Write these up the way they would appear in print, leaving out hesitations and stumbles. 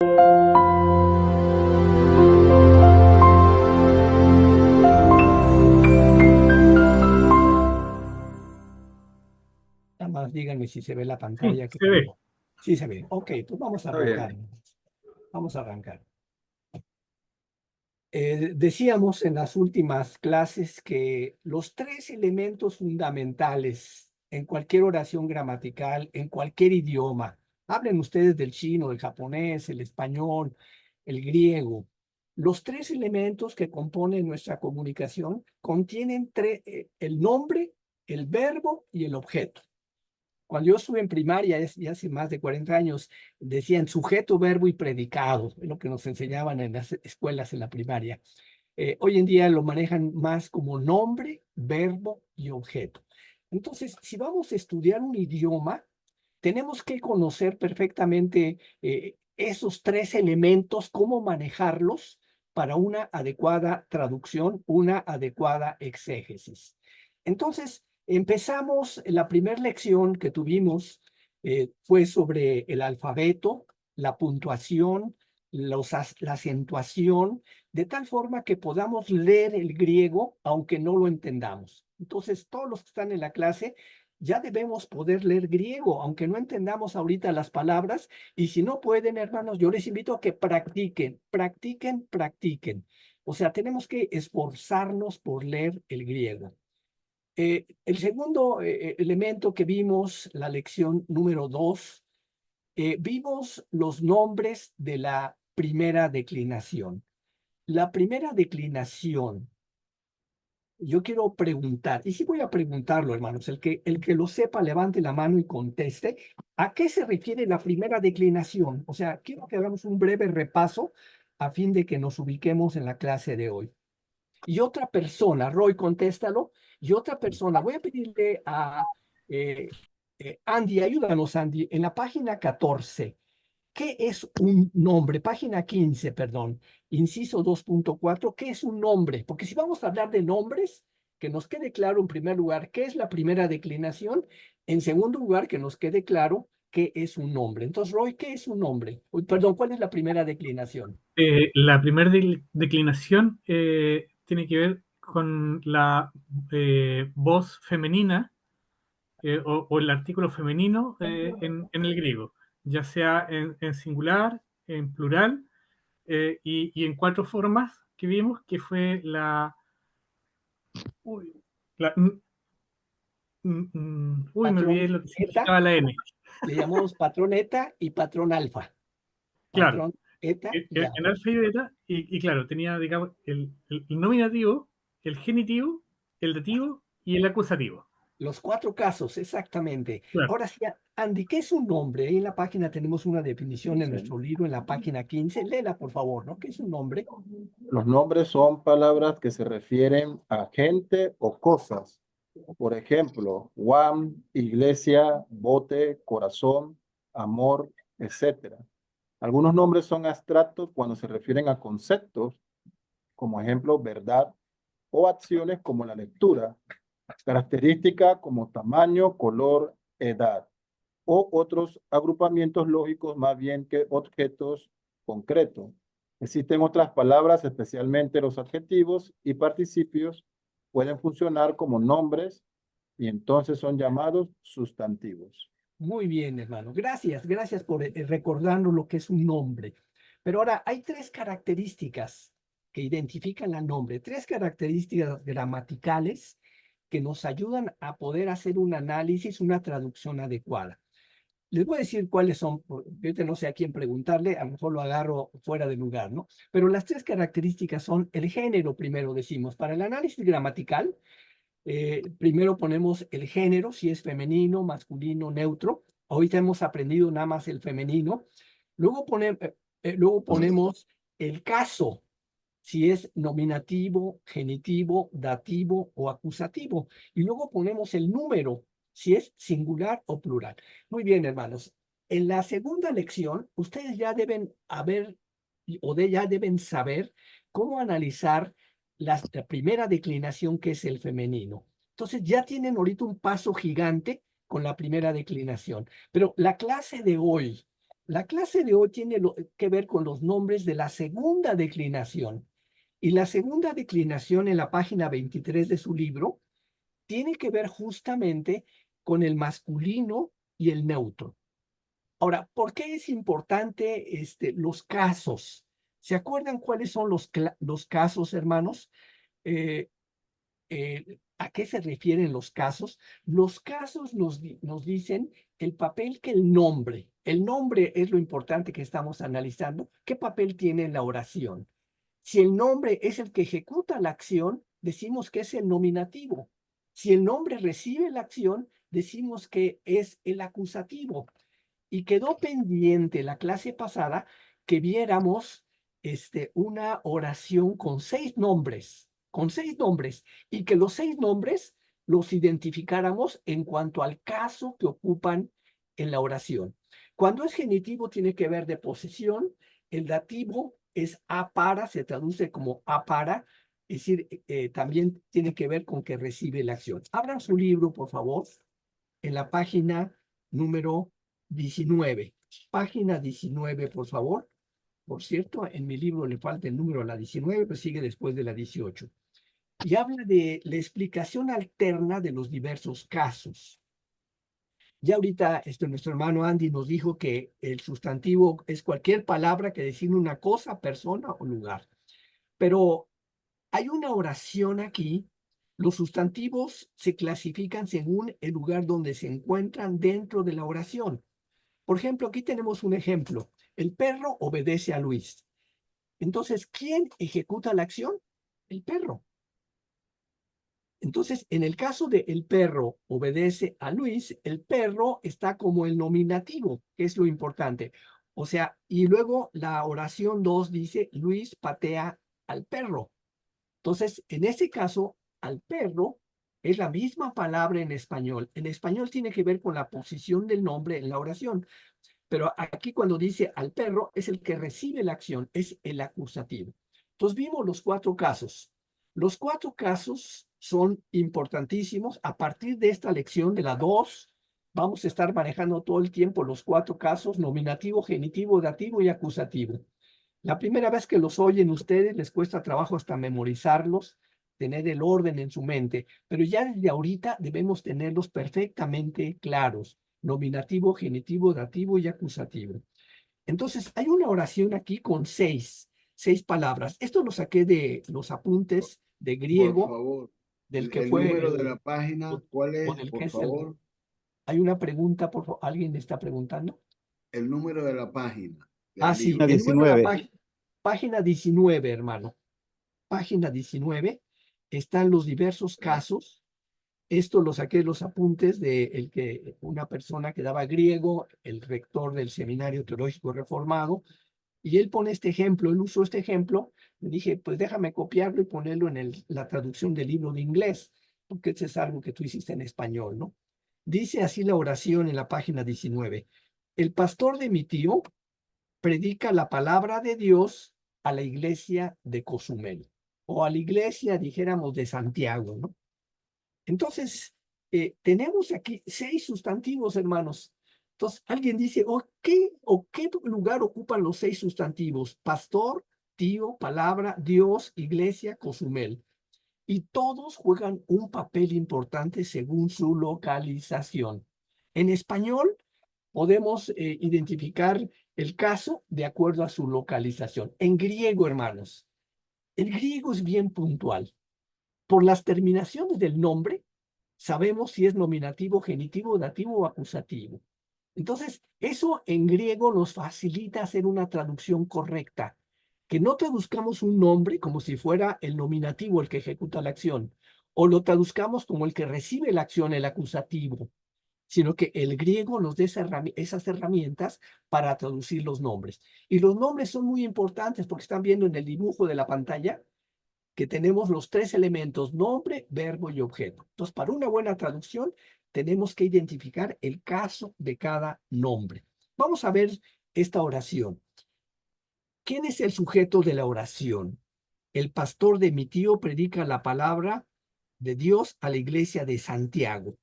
Nada más díganme si se ve la Sí, pantalla que se ve. tengo. Sí se ve. Ok, pues vamos a Está bien. arrancar. Vamos a arrancar. Decíamos en las últimas clases que los tres elementos fundamentales en cualquier oración gramatical, en cualquier idioma, hablen ustedes del chino, del japonés, el español, el griego, los tres elementos que componen nuestra comunicación contienen el nombre, el verbo y el objeto. Cuando yo estuve en primaria, ya hace más de 40 años, decían sujeto, verbo y predicado, es lo que nos enseñaban en las escuelas en la primaria. Hoy en día lo manejan más como nombre, verbo y objeto. Entonces, si vamos a estudiar un idioma, tenemos que conocer perfectamente esos tres elementos, cómo manejarlos para una adecuada traducción, una adecuada exégesis. Entonces, empezamos, la primera lección que tuvimos fue sobre el alfabeto, la puntuación, la acentuación, de tal forma que podamos leer el griego aunque no lo entendamos. Entonces, todos los que están en la clase ya debemos poder leer griego, aunque no entendamos ahorita las palabras. Y si no pueden, hermanos, yo les invito a que practiquen, practiquen, practiquen. O sea, tenemos que esforzarnos por leer el griego. El segundo elemento que vimos, la lección número 2, vimos los nombres de la primera declinación. La primera declinación, yo quiero preguntar, y sí voy a preguntarlo, hermanos, el que lo sepa, levante la mano y conteste, ¿a qué se refiere la primera declinación? O sea, quiero que hagamos un breve repaso a fin de que nos ubiquemos en la clase de hoy. Y otra persona, Roy, contéstalo, y otra persona, voy a pedirle a Andy, ayúdanos, Andy, en la página 14. ¿Qué es un nombre? Página 15, perdón, inciso 2.4. ¿Qué es un nombre? Porque si vamos a hablar de nombres, que nos quede claro en primer lugar qué es la primera declinación, en segundo lugar que nos quede claro qué es un nombre. Entonces, Roy, ¿qué es un nombre? Uy, perdón, ¿cuál es la primera declinación? La primera declinación tiene que ver con la voz femenina o el artículo femenino en el griego, ya sea en singular, en plural y en cuatro formas que vimos, que fue uy, la- me olvidé lo que Patroneta, significaba la N. le llamamos patrón eta y patrón alfa. Claro, Patrón eta y en alfa. alfa y beta, y claro, tenía, digamos, el nominativo, el genitivo, el dativo y el acusativo. Los cuatro casos, exactamente. Claro. Ahora sí, Andy, ¿qué es un nombre? Ahí en la página tenemos una definición en nuestro libro, en la página 15. Léela, por favor, ¿no? ¿Qué es un nombre? Los nombres son palabras que se refieren a gente o cosas. Por ejemplo, Juan, iglesia, bote, corazón, amor, etc. Algunos nombres son abstractos cuando se refieren a conceptos, como ejemplo, verdad, o acciones como la lectura, características como tamaño, color, edad, o otros agrupamientos lógicos más bien que objetos concretos. Existen otras palabras, especialmente los adjetivos y participios, pueden funcionar como nombres y entonces son llamados sustantivos. Muy bien, hermano. Gracias, gracias por recordarnos lo que es un nombre. Pero ahora hay tres características que identifican al nombre, tres características gramaticales que nos ayudan a poder hacer un análisis, una traducción adecuada. Les voy a decir cuáles son, porque ahorita no sé a quién preguntarle, a lo mejor lo agarro fuera de lugar, ¿no? Pero las tres características son el género, primero decimos. Para el análisis gramatical, primero ponemos el género, si es femenino, masculino, neutro. Ahorita hemos aprendido nada más el femenino. Luego ponemos el caso, si es nominativo, genitivo, dativo o acusativo. Y luego ponemos el número, si es singular o plural. Muy bien, hermanos. En la segunda lección, ustedes ya deben ya deben saber cómo analizar la primera declinación, que es el femenino. Entonces ya tienen ahorita un paso gigante con la primera declinación. Pero la clase de hoy La clase de hoy tiene que ver con los nombres de la segunda declinación. Y la segunda declinación en la página 23 de su libro tiene que ver justamente con el masculino y el neutro. Ahora, ¿por qué es importante los casos? ¿Se acuerdan cuáles son los casos, hermanos? Eh, ¿A qué se refieren los casos? Los casos nos dicen el papel que el nombre es lo importante que estamos analizando, ¿qué papel tiene en la oración? Si el nombre es el que ejecuta la acción, decimos que es el nominativo. Si el nombre recibe la acción, decimos que es el acusativo. Y quedó pendiente la clase pasada que viéramos una oración con 6 nombres, y que los 6 nombres los identificáramos en cuanto al caso que ocupan en la oración. Cuando es genitivo tiene que ver de posesión, el dativo es a para, se traduce como a para, es decir, también tiene que ver con que recibe la acción. Abran su libro, por favor, en la página número 19. Página 19, por favor. Por cierto, en mi libro le falta el número a la 19, pero sigue después de la 18. Y habla de la explicación alterna de los diversos casos. Ya ahorita nuestro hermano Andy nos dijo que el sustantivo es cualquier palabra que designe una cosa, persona o lugar. Pero hay una oración aquí. Los sustantivos se clasifican según el lugar donde se encuentran dentro de la oración. Por ejemplo, aquí tenemos un ejemplo. El perro obedece a Luis. Entonces, ¿quién ejecuta la acción? El perro. Entonces, en el caso de el perro obedece a Luis, el perro está como el nominativo, que es lo importante. O sea, y luego la oración 2 dice, Luis patea al perro. Entonces, en ese caso, al perro es la misma palabra en español. En español tiene que ver con la posición del nombre en la oración. Pero aquí cuando dice al perro es el que recibe la acción, es el acusativo. Entonces vimos los 4 casos. Los 4 casos son importantísimos. A partir de esta lección de la 2, vamos a estar manejando todo el tiempo los 4 casos, nominativo, genitivo, dativo y acusativo. La primera vez que los oyen ustedes, les cuesta trabajo hasta memorizarlos, tener el orden en su mente, pero ya desde ahorita debemos tenerlos perfectamente claros: nominativo, genitivo, dativo y acusativo. Entonces, hay una oración aquí con 6 palabras. Esto lo saqué de los apuntes de Por griego, favor, del que el fue número de la página, ¿cuál o es? del que Por es el. favor, Hay una pregunta, por favor. ¿Alguien me está preguntando? el número de la página Ah, del sí, La libro. el número de la 19. página 19, hermano. Página 19, están los diversos casos. Esto lo saqué de los apuntes de una persona que daba griego, el rector del Seminario Teológico Reformado, y él pone este ejemplo, él usó este ejemplo. Le dije, pues déjame copiarlo y ponerlo en la traducción del libro de inglés, porque ese es algo que tú hiciste en español, ¿no? Dice así la oración en la página 19. El pastor de mi tío predica la palabra de Dios a la iglesia de Cozumel, o a la iglesia, dijéramos, de Santiago, ¿no? Entonces, tenemos aquí 6 sustantivos, hermanos. Entonces, alguien dice, ¿qué lugar ocupan los 6 sustantivos? Pastor, tío, palabra, Dios, iglesia, Cozumel. Y todos juegan un papel importante según su localización. En español, podemos identificar el caso de acuerdo a su localización. En griego, hermanos, el griego es bien puntual. Por las terminaciones del nombre, sabemos si es nominativo, genitivo, dativo o acusativo. Entonces, eso en griego nos facilita hacer una traducción correcta. Que no traduzcamos un nombre como si fuera el nominativo el que ejecuta la acción, o lo traduzcamos como el que recibe la acción, el acusativo, sino que el griego nos dé esas herramientas para traducir los nombres. Y los nombres son muy importantes porque están viendo en el dibujo de la pantalla que tenemos los 3 elementos: nombre, verbo y objeto. Entonces, para una buena traducción, tenemos que identificar el caso de cada nombre. Vamos a ver esta oración. ¿Quién es el sujeto de la oración? El pastor de mi tío predica la palabra de Dios a la iglesia de Santiago.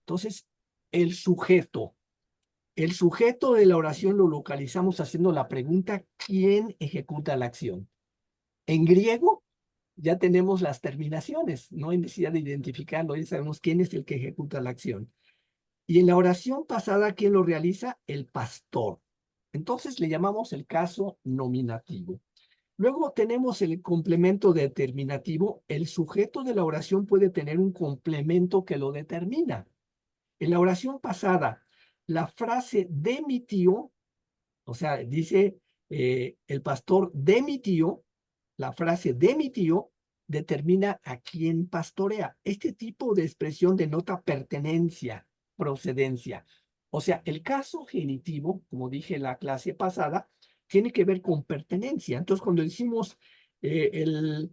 Entonces, el sujeto El sujeto de la oración lo localizamos haciendo la pregunta, ¿quién ejecuta la acción? En griego ya tenemos las terminaciones, no hay necesidad de identificarlo, ya sabemos quién es el que ejecuta la acción. Y en la oración pasada, ¿quién lo realiza? El pastor. Entonces le llamamos el caso nominativo. Luego tenemos el complemento determinativo. El sujeto de la oración puede tener un complemento que lo determina. En la oración pasada, la frase de mi tío, o sea, dice el pastor de mi tío, la frase de mi tío determina a quién pastorea. Este tipo de expresión denota pertenencia, procedencia. O sea, el caso genitivo, como dije en la clase pasada, tiene que ver con pertenencia. Entonces, cuando decimos el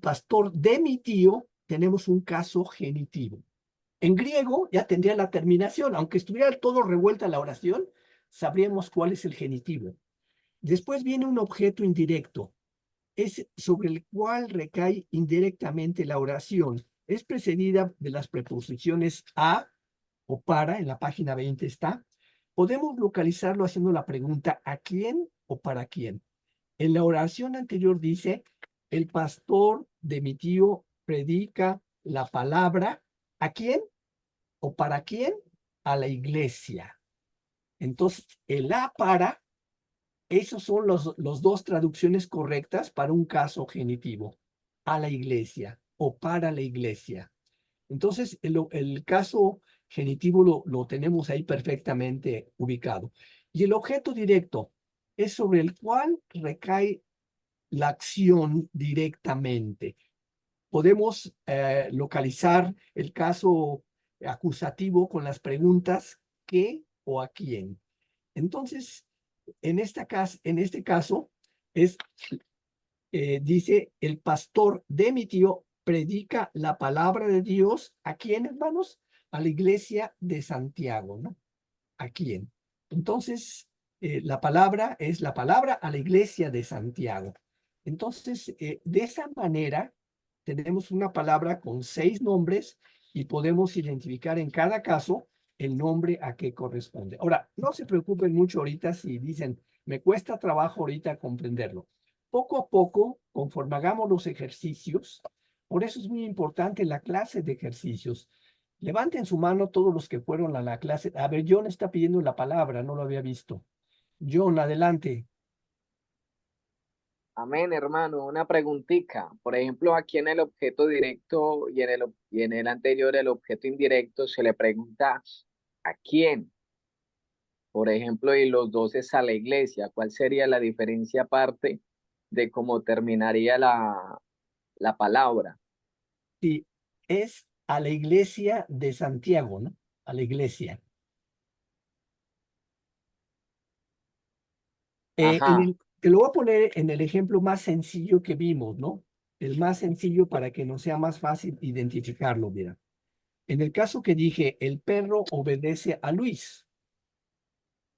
pastor de mi tío, tenemos un caso genitivo. En griego ya tendría la terminación, aunque estuviera todo revuelta la oración, sabríamos cuál es el genitivo. Después viene un objeto indirecto, es sobre el cual recae indirectamente la oración. Es precedida de las preposiciones a o para, en la página 20 está. Podemos localizarlo haciendo la pregunta ¿a quién o para quién? En la oración anterior dice, el pastor de mi tío predica la palabra. ¿A quién o para quién? A la iglesia. Entonces, el a para, esos son los dos traducciones correctas para un caso genitivo. A la iglesia o para la iglesia. Entonces, el caso genitivo lo tenemos ahí perfectamente ubicado. Y el objeto directo es sobre el cual recae la acción directamente. Podemos localizar el caso acusativo con las preguntas ¿qué o a quién? Entonces, en este caso, dice, el pastor de mi tío predica la palabra de Dios. ¿A quién, hermanos? A la iglesia de Santiago, ¿no? ¿A quién? Entonces, la palabra es la palabra a la iglesia de Santiago. Entonces, de esa manera, tenemos una palabra con 6 nombres y podemos identificar en cada caso el nombre a que corresponde. Ahora, no se preocupen mucho ahorita si dicen, me cuesta trabajo ahorita comprenderlo. Poco a poco, conforme hagamos los ejercicios, por eso es muy importante la clase de ejercicios. Levanten su mano todos los que fueron a la clase. A ver, John está pidiendo la palabra, no lo había visto. John, adelante. Amén, hermano. Una preguntita. Por ejemplo, aquí en el objeto directo y en el anterior, el objeto indirecto, se le pregunta ¿a quién? Por ejemplo, y los dos es a la iglesia. ¿Cuál sería la diferencia aparte de cómo terminaría la palabra? Sí, es a la iglesia de Santiago, ¿no? A la iglesia. Ajá. Te lo voy a poner en el ejemplo más sencillo que vimos, ¿no? El más sencillo para que nos sea más fácil identificarlo, mira. En el caso que dije, el perro obedece a Luis.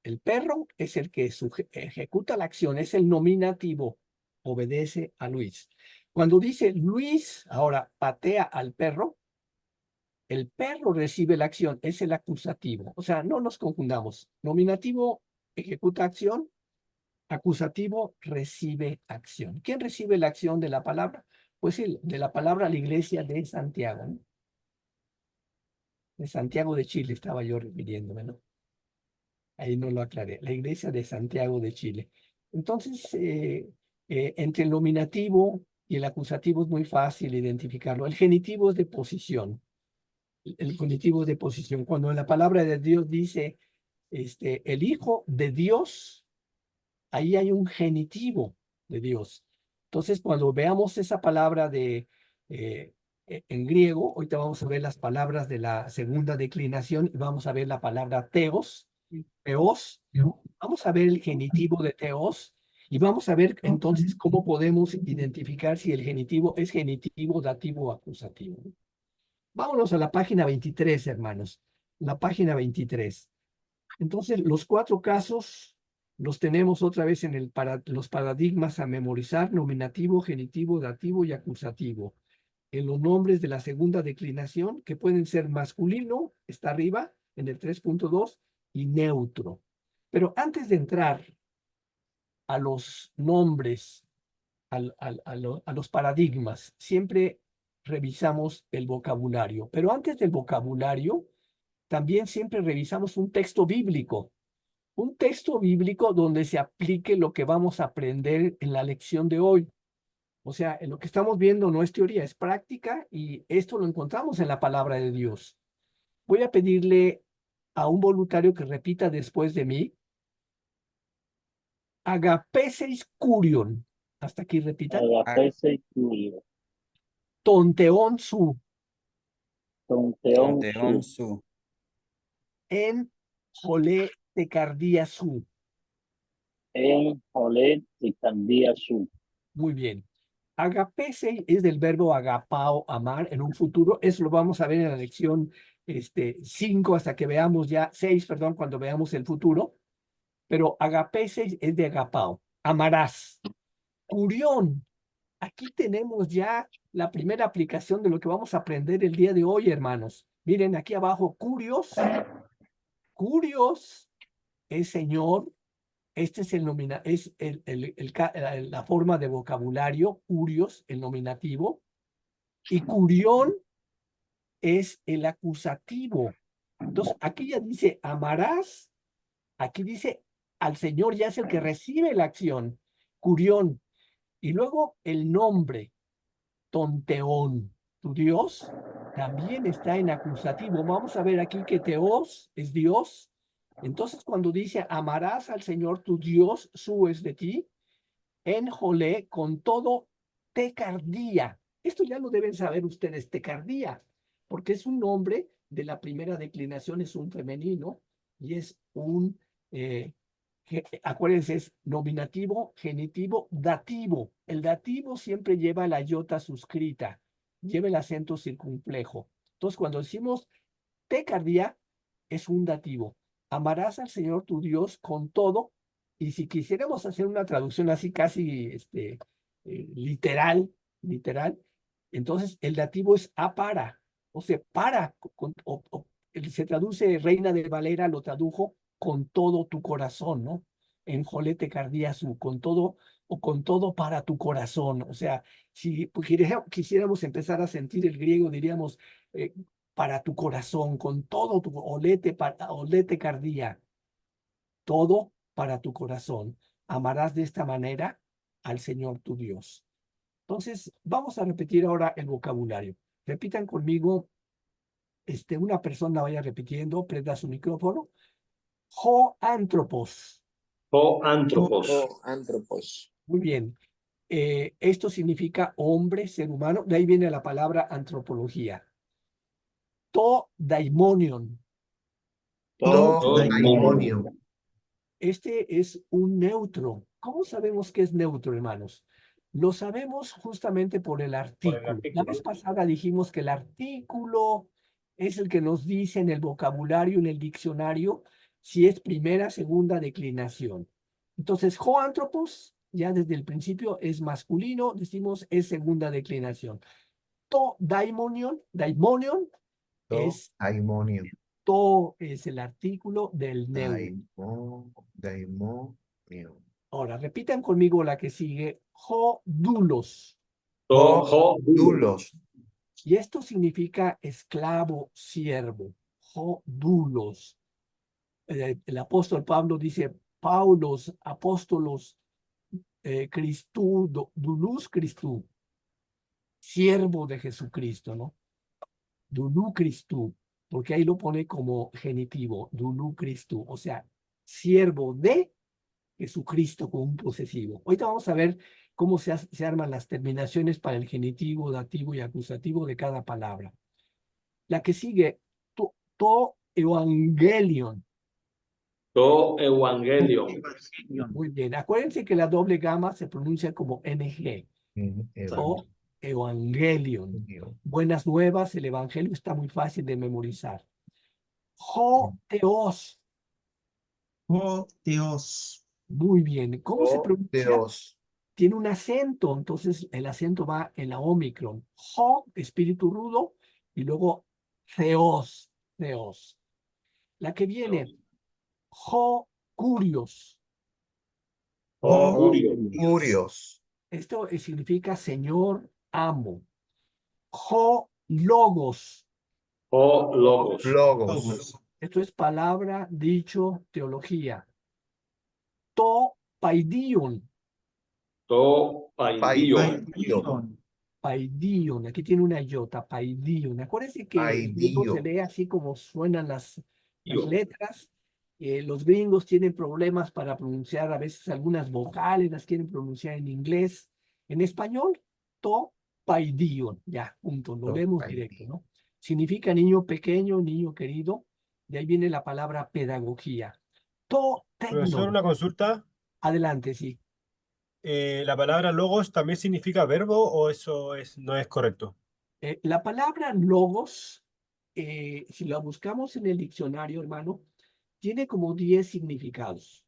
El perro es el que ejecuta la acción, es el nominativo, obedece a Luis. Cuando dice Luis, ahora patea al perro, el perro recibe la acción, es el acusativo. O sea, no nos confundamos. Nominativo ejecuta acción, acusativo recibe acción. ¿Quién recibe la acción de la palabra? Pues de la palabra la iglesia de Santiago, ¿no? De Santiago de Chile estaba yo refiriéndome, ¿no? Ahí no lo aclaré. La iglesia de Santiago de Chile. Entonces, entre el nominativo y el acusativo es muy fácil identificarlo. El genitivo es de posición. El genitivo es de posición. Cuando en la palabra de Dios dice, el Hijo de Dios, ahí hay un genitivo de Dios. Entonces, cuando veamos esa palabra en griego, ahorita vamos a ver las palabras de la segunda declinación y vamos a ver la palabra teos, vamos a ver el genitivo de teos y vamos a ver entonces cómo podemos identificar si el genitivo es genitivo, dativo o acusativo. Vámonos a la página 23, hermanos. La página 23. Entonces, los 4 casos los tenemos otra vez en los paradigmas a memorizar: nominativo, genitivo, dativo y acusativo. En los nombres de la segunda declinación, que pueden ser masculino, está arriba, en el 3.2, y neutro. Pero antes de entrar a los nombres, a los paradigmas, siempre revisamos el vocabulario. Pero antes del vocabulario, también siempre revisamos un texto bíblico. Un texto bíblico donde se aplique lo que vamos a aprender en la lección de hoy. O sea, lo que estamos viendo no es teoría, es práctica y esto lo encontramos en la palabra de Dios. Voy a pedirle a un voluntario que repita después de mí. Agapeseis curion. Hasta aquí repitan. Agapeseis curion. Tonteon su. Tonteon su. En jolé tecardía su. En jolé tecardía su. Muy bien. Agapese es del verbo agapao, amar, en un futuro. Eso lo vamos a ver en la lección 5 hasta que veamos ya, 6, perdón, cuando veamos el futuro. Pero agapese es de agapao, amarás. Curión, aquí tenemos ya la primera aplicación de lo que vamos a aprender el día de hoy, hermanos. Miren aquí abajo, curios. Curios es señor. Este es la forma de vocabulario, curios, el nominativo, y curión es el acusativo. Entonces, aquí ya dice amarás, aquí dice al Señor ya es el que recibe la acción, curión, y luego el nombre, tonteón, tu Dios, también está en acusativo. Vamos a ver aquí que teos es Dios. Entonces, cuando dice amarás al Señor tu Dios, su es de ti, en jolé con todo tecardía. Esto ya lo deben saber ustedes, tecardía, porque es un nombre de la primera declinación, es un femenino y es un, acuérdense, es nominativo, genitivo, dativo. El dativo siempre lleva la iota suscrita, lleva el acento circunflejo. Entonces, cuando decimos tecardía, es un dativo. Amarás al Señor tu Dios con todo. Y si quisiéramos hacer una traducción así casi literal, entonces el dativo es a para, o sea, para, se traduce Reina de Valera, lo tradujo con todo tu corazón, ¿no? En jolete cardiasu, con todo o con todo para tu corazón. O sea, si quisiéramos empezar a sentir el griego, diríamos para tu corazón, con todo tu olete cardía, todo para tu corazón. Amarás de esta manera al Señor tu Dios. Entonces, vamos a repetir ahora el vocabulario. Repitan conmigo, una persona vaya repitiendo, prenda su micrófono. Joántropos. Joántropos. Antropos. Muy bien. Esto significa hombre, ser humano. De ahí viene la palabra antropología. To daimonion. Daimonium. Este es un neutro. ¿Cómo sabemos que es neutro, hermanos? Lo sabemos justamente por el artículo. La vez pasada dijimos que el artículo es el que nos dice en el vocabulario, en el diccionario, si es primera, segunda declinación. Entonces, joántropos, ya desde el principio es masculino, decimos es segunda declinación. To daimonion es Daimonium. to es el artículo del neutro. Daimonium. Ahora, repitan conmigo la que sigue, jodulos. Dulos. Y esto significa esclavo, siervo, jodulos. El apóstol Pablo dice, Paulos, apóstolos, Christu, dulus Christu, siervo de Jesucristo, ¿no? Dulu Christu, porque ahí lo pone como genitivo, dulu Christu, o sea, siervo de Jesucristo con un posesivo. Ahorita vamos a ver cómo se arman las terminaciones para el genitivo, dativo y acusativo de cada palabra. La que sigue, to evangelion. To evangelion. Muy bien. Acuérdense que la doble gama se pronuncia como NG. To evangelion. Buenas nuevas, el evangelio está muy fácil de memorizar. Jo teos. Teos. Muy bien. ¿Cómo se pronuncia? Teos. Tiene un acento, entonces el acento va en la ómicron. Jo, espíritu rudo, y luego theos. La que viene, Ho curios. Ho curio. Curios. Esto significa señor, amo. Ho logos. Ho logos. Logos. Esto es palabra, dicho, teología. To paidion. To paidion. Paidion. Aquí tiene una iota, paidion. Acuérdense que el griego se Paidion. lee así como suenan las Io. letras. Los gringos tienen problemas para pronunciar a veces algunas vocales, las quieren pronunciar en inglés. En español, to paidion. Ya, punto. Lo To leemos paidion. directo, ¿no? Significa niño pequeño, niño querido. De ahí viene la palabra pedagogía. To Profesor, tecno. una consulta. Adelante, sí. ¿La palabra logos también significa verbo o eso no es correcto? La palabra logos, si la buscamos en el diccionario, hermano, tiene como 10 significados.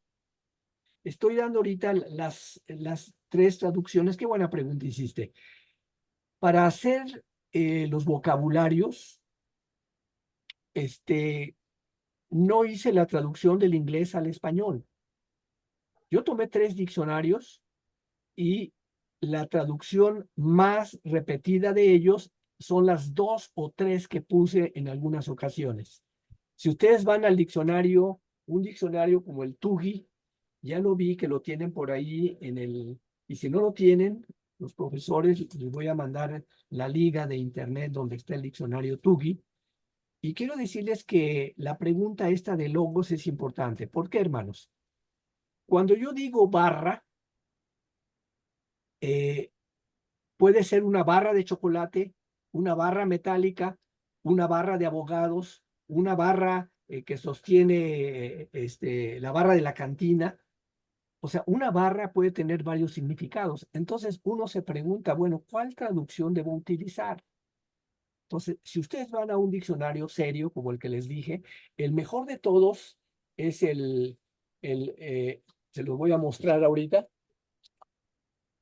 Estoy dando ahorita las 3 traducciones. Qué buena pregunta hiciste. Para hacer los vocabularios, no hice la traducción del inglés al español. Yo tomé 3 diccionarios y la traducción más repetida de ellos son las 2 o 3 que puse en algunas ocasiones. Si ustedes van al diccionario, un diccionario como el TUGI, ya lo vi que lo tienen por ahí y si no lo tienen, los profesores les voy a mandar la liga de internet donde está el diccionario TUGI. Y quiero decirles que la pregunta esta de logos es importante. ¿Por qué, hermanos? Cuando yo digo barra, puede ser una barra de chocolate, una barra metálica, una barra de abogados, una barra que sostiene la barra de la cantina. O sea, una barra puede tener varios significados. Entonces uno se pregunta, bueno, ¿cuál traducción debo utilizar? Entonces, si ustedes van a un diccionario serio, como el que les dije, el mejor de todos es se los voy a mostrar ahorita,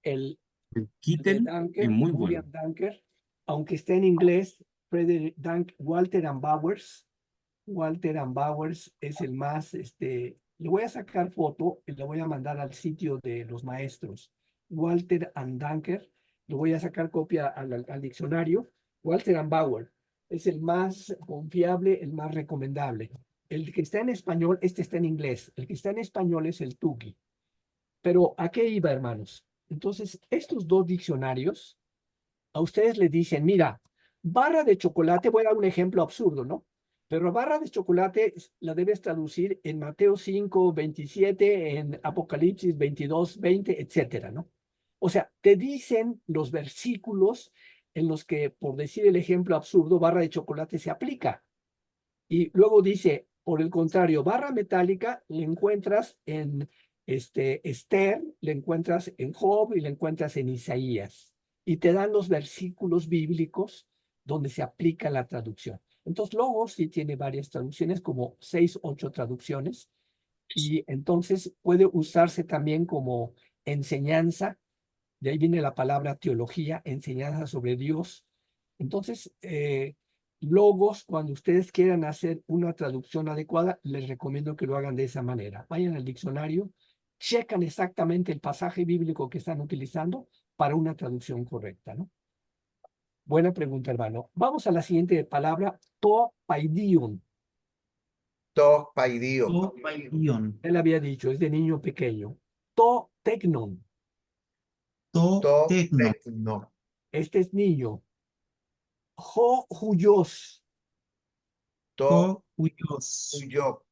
el de Kitten Danker, es muy William bueno. Danker, aunque está en inglés, Walter and Bowers es el más, le voy a sacar foto y le voy a mandar al sitio de los maestros. Walter and Danker, le voy a sacar copia al diccionario. Walter and Bauer es el más confiable, el más recomendable. El que está en español, este está en inglés. El que está en español es el Tuki. Pero ¿a qué iba, hermanos? Entonces, estos 2 diccionarios a ustedes les dicen, mira, barra de chocolate, voy a dar un ejemplo absurdo, ¿no? Pero barra de chocolate la debes traducir en Mateo 5, 27, en Apocalipsis 22, 20, etcétera, ¿no? O sea, te dicen los versículos en los que, por decir el ejemplo absurdo, barra de chocolate se aplica. Y luego dice, por el contrario, barra metálica le encuentras en Esther, le encuentras en Job y le encuentras en Isaías. Y te dan los versículos bíblicos donde se aplica la traducción. Entonces, Logos sí tiene varias traducciones, como 6, 8 traducciones. Y entonces puede usarse también como enseñanza. De ahí viene la palabra teología, enseñanza sobre Dios. Entonces, Logos, cuando ustedes quieran hacer una traducción adecuada, les recomiendo que lo hagan de esa manera. Vayan al diccionario, checan exactamente el pasaje bíblico que están utilizando para una traducción correcta, ¿no? Buena pregunta, hermano. Vamos a la siguiente palabra, to paidion. To paidion. Topaidion. Él había dicho, es de niño pequeño. To tecnon. To Tecno. tecno. Este es niño. Jo huyos. To Huyos. huyo.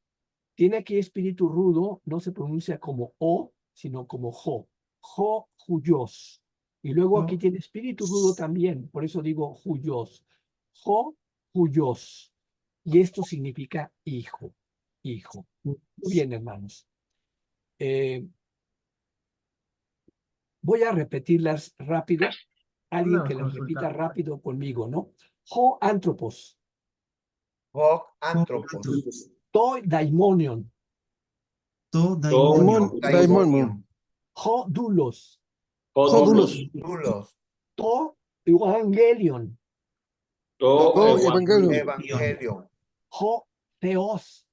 Tiene aquí espíritu rudo, no se pronuncia como O, sino como Jo. Jo huyos. Y luego aquí tiene espíritu rudo también, por eso digo huyos. Jo huyos. Y esto significa hijo. Hijo. Muy bien, hermanos. Voy a repetirlas rápido. Alguien que las repita rápido conmigo, ¿no? Jo antropos. Hoc anthropos. To daimonion. To Daimonion. Daimonion. Jo dulos. Ho dulos. Dulos. To evangelion. To To evangelion. evangelion. Jo theos.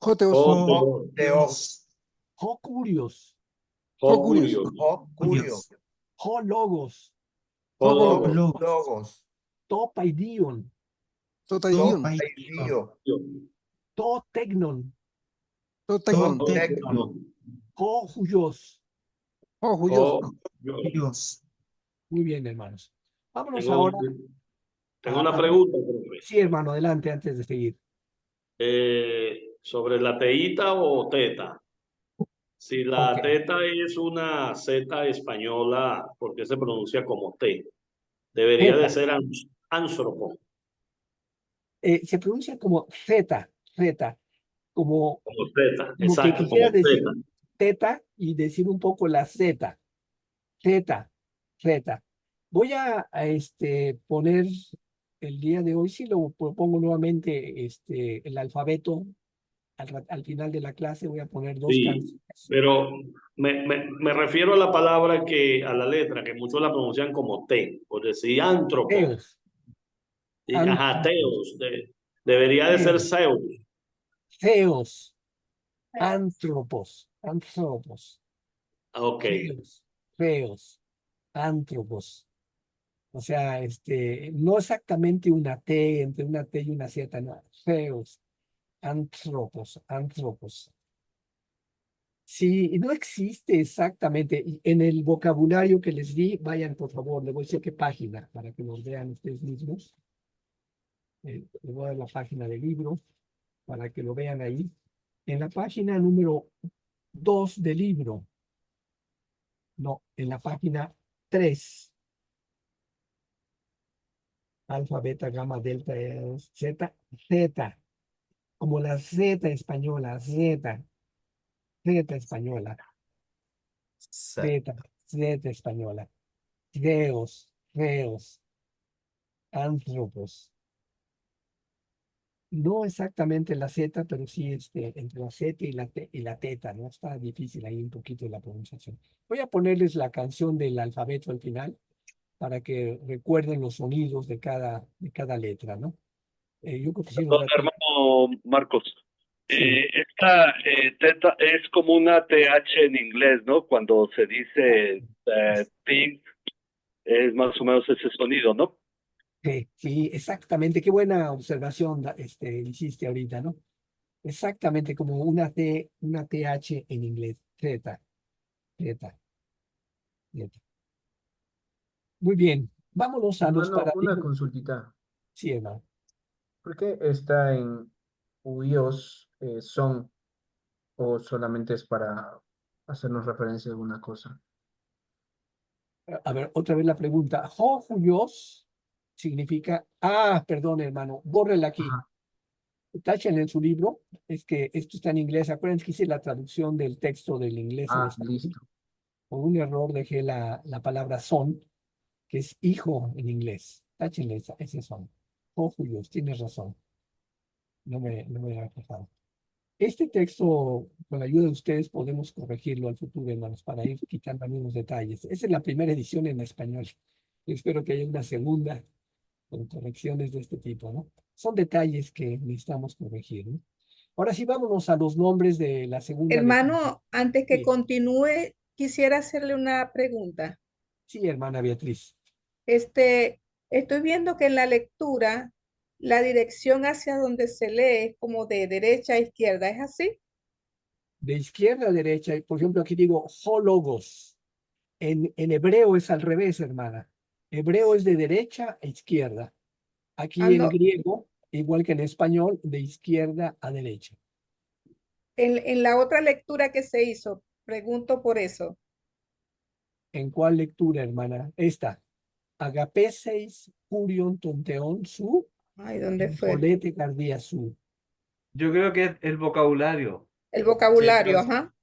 Joteos. Teos. Jo curios, Jocurio. Curio. jo logos, Jologos. Logos. to paidion, Topaidio. to tecnon, Tecno. jo huyos. Dios. Muy bien, hermanos. Vámonos Tengo, ahora. tengo una pregunta, profe. Sí, hermano, adelante antes de seguir. Sobre la teíta o teta. Si la Ok. teta es una Z española, ¿por qué se pronuncia como T? Debería de Zeta. ser ántropo, Se pronuncia como zeta, como, como Z, como que exacto, quisiera como decir Z. teta y decir un poco la zeta, zeta. Voy a poner el día de hoy, si lo propongo nuevamente, el alfabeto al final de la clase voy a poner dos Sí, canciones. pero me refiero a la palabra a la letra, que muchos la pronuncian como T, por decir ántropo. Teos, Y, ajá, teos. Debería de ser Zeus. Theos, antropos, Ok. feos, antropos. O sea, no exactamente una T, entre una T y una Z, no, feos, antropos. Sí, no existe exactamente. Y en el vocabulario que les di, vayan por favor, le voy a decir qué página para que los vean ustedes mismos. Les voy a dar la página del libro para que lo vean ahí. En la página número 2 del libro, no, en la página 3, alfa, beta, gamma, delta, zeta, como la Z española, Z española, Z española, feos, antropos. No exactamente la Z, pero sí entre la Z y la teta, ¿no? Está difícil ahí un poquito la pronunciación. Voy a ponerles la canción del alfabeto al final para que recuerden los sonidos de cada letra, ¿no? Yo creo que sí nos Perdón, da tiempo. hermano Marcos. Sí. Esta teta es como una TH en inglés, ¿no? Cuando se dice thing, es más o menos ese sonido, ¿no? Sí, exactamente. Qué buena observación hiciste ahorita, ¿no? Exactamente como una TH en inglés. Zeta. Muy bien. Vámonos a los Hermano, una paradigmas. consultita. Sí, hermano. ¿Por qué está en huíos son o solamente es para hacernos referencia a alguna cosa? A ver, otra vez la pregunta. Jojuyos significa. Perdón, hermano. Bórrela aquí. Ajá. Tachen en su libro. Es que esto está en inglés. Acuérdense que hice la traducción del texto del inglés al español. Listo. Por un error dejé la palabra son, que es hijo en inglés. Táchenle ese son. Jojuyos, tienes razón. No me había fijado. Este texto, con la ayuda de ustedes, podemos corregirlo al futuro, hermanos, para ir quitando algunos detalles. Esa es la primera edición en español. Yo espero que haya una segunda con correcciones de este tipo, ¿no? Son detalles que necesitamos corregir, ¿no? Ahora sí, vámonos a los nombres de la segunda letra. Hermano, antes que Sí, continúe, quisiera hacerle una pregunta. sí, hermana Beatriz. Estoy viendo que en la lectura la dirección hacia donde se lee es como de derecha a izquierda, ¿es así? De izquierda a derecha, por ejemplo, aquí digo hologos. En hebreo es al revés, hermana. Hebreo es de derecha a izquierda. Aquí en No, griego, igual que en español, de izquierda a derecha. en la otra lectura que se hizo, pregunto por eso. ¿En cuál lectura, hermana? Esta. Agapeseis curion tonteon su. Ay, ¿dónde fue? Polete cardia su. Yo creo que es el vocabulario. El vocabulario, Sí, ajá.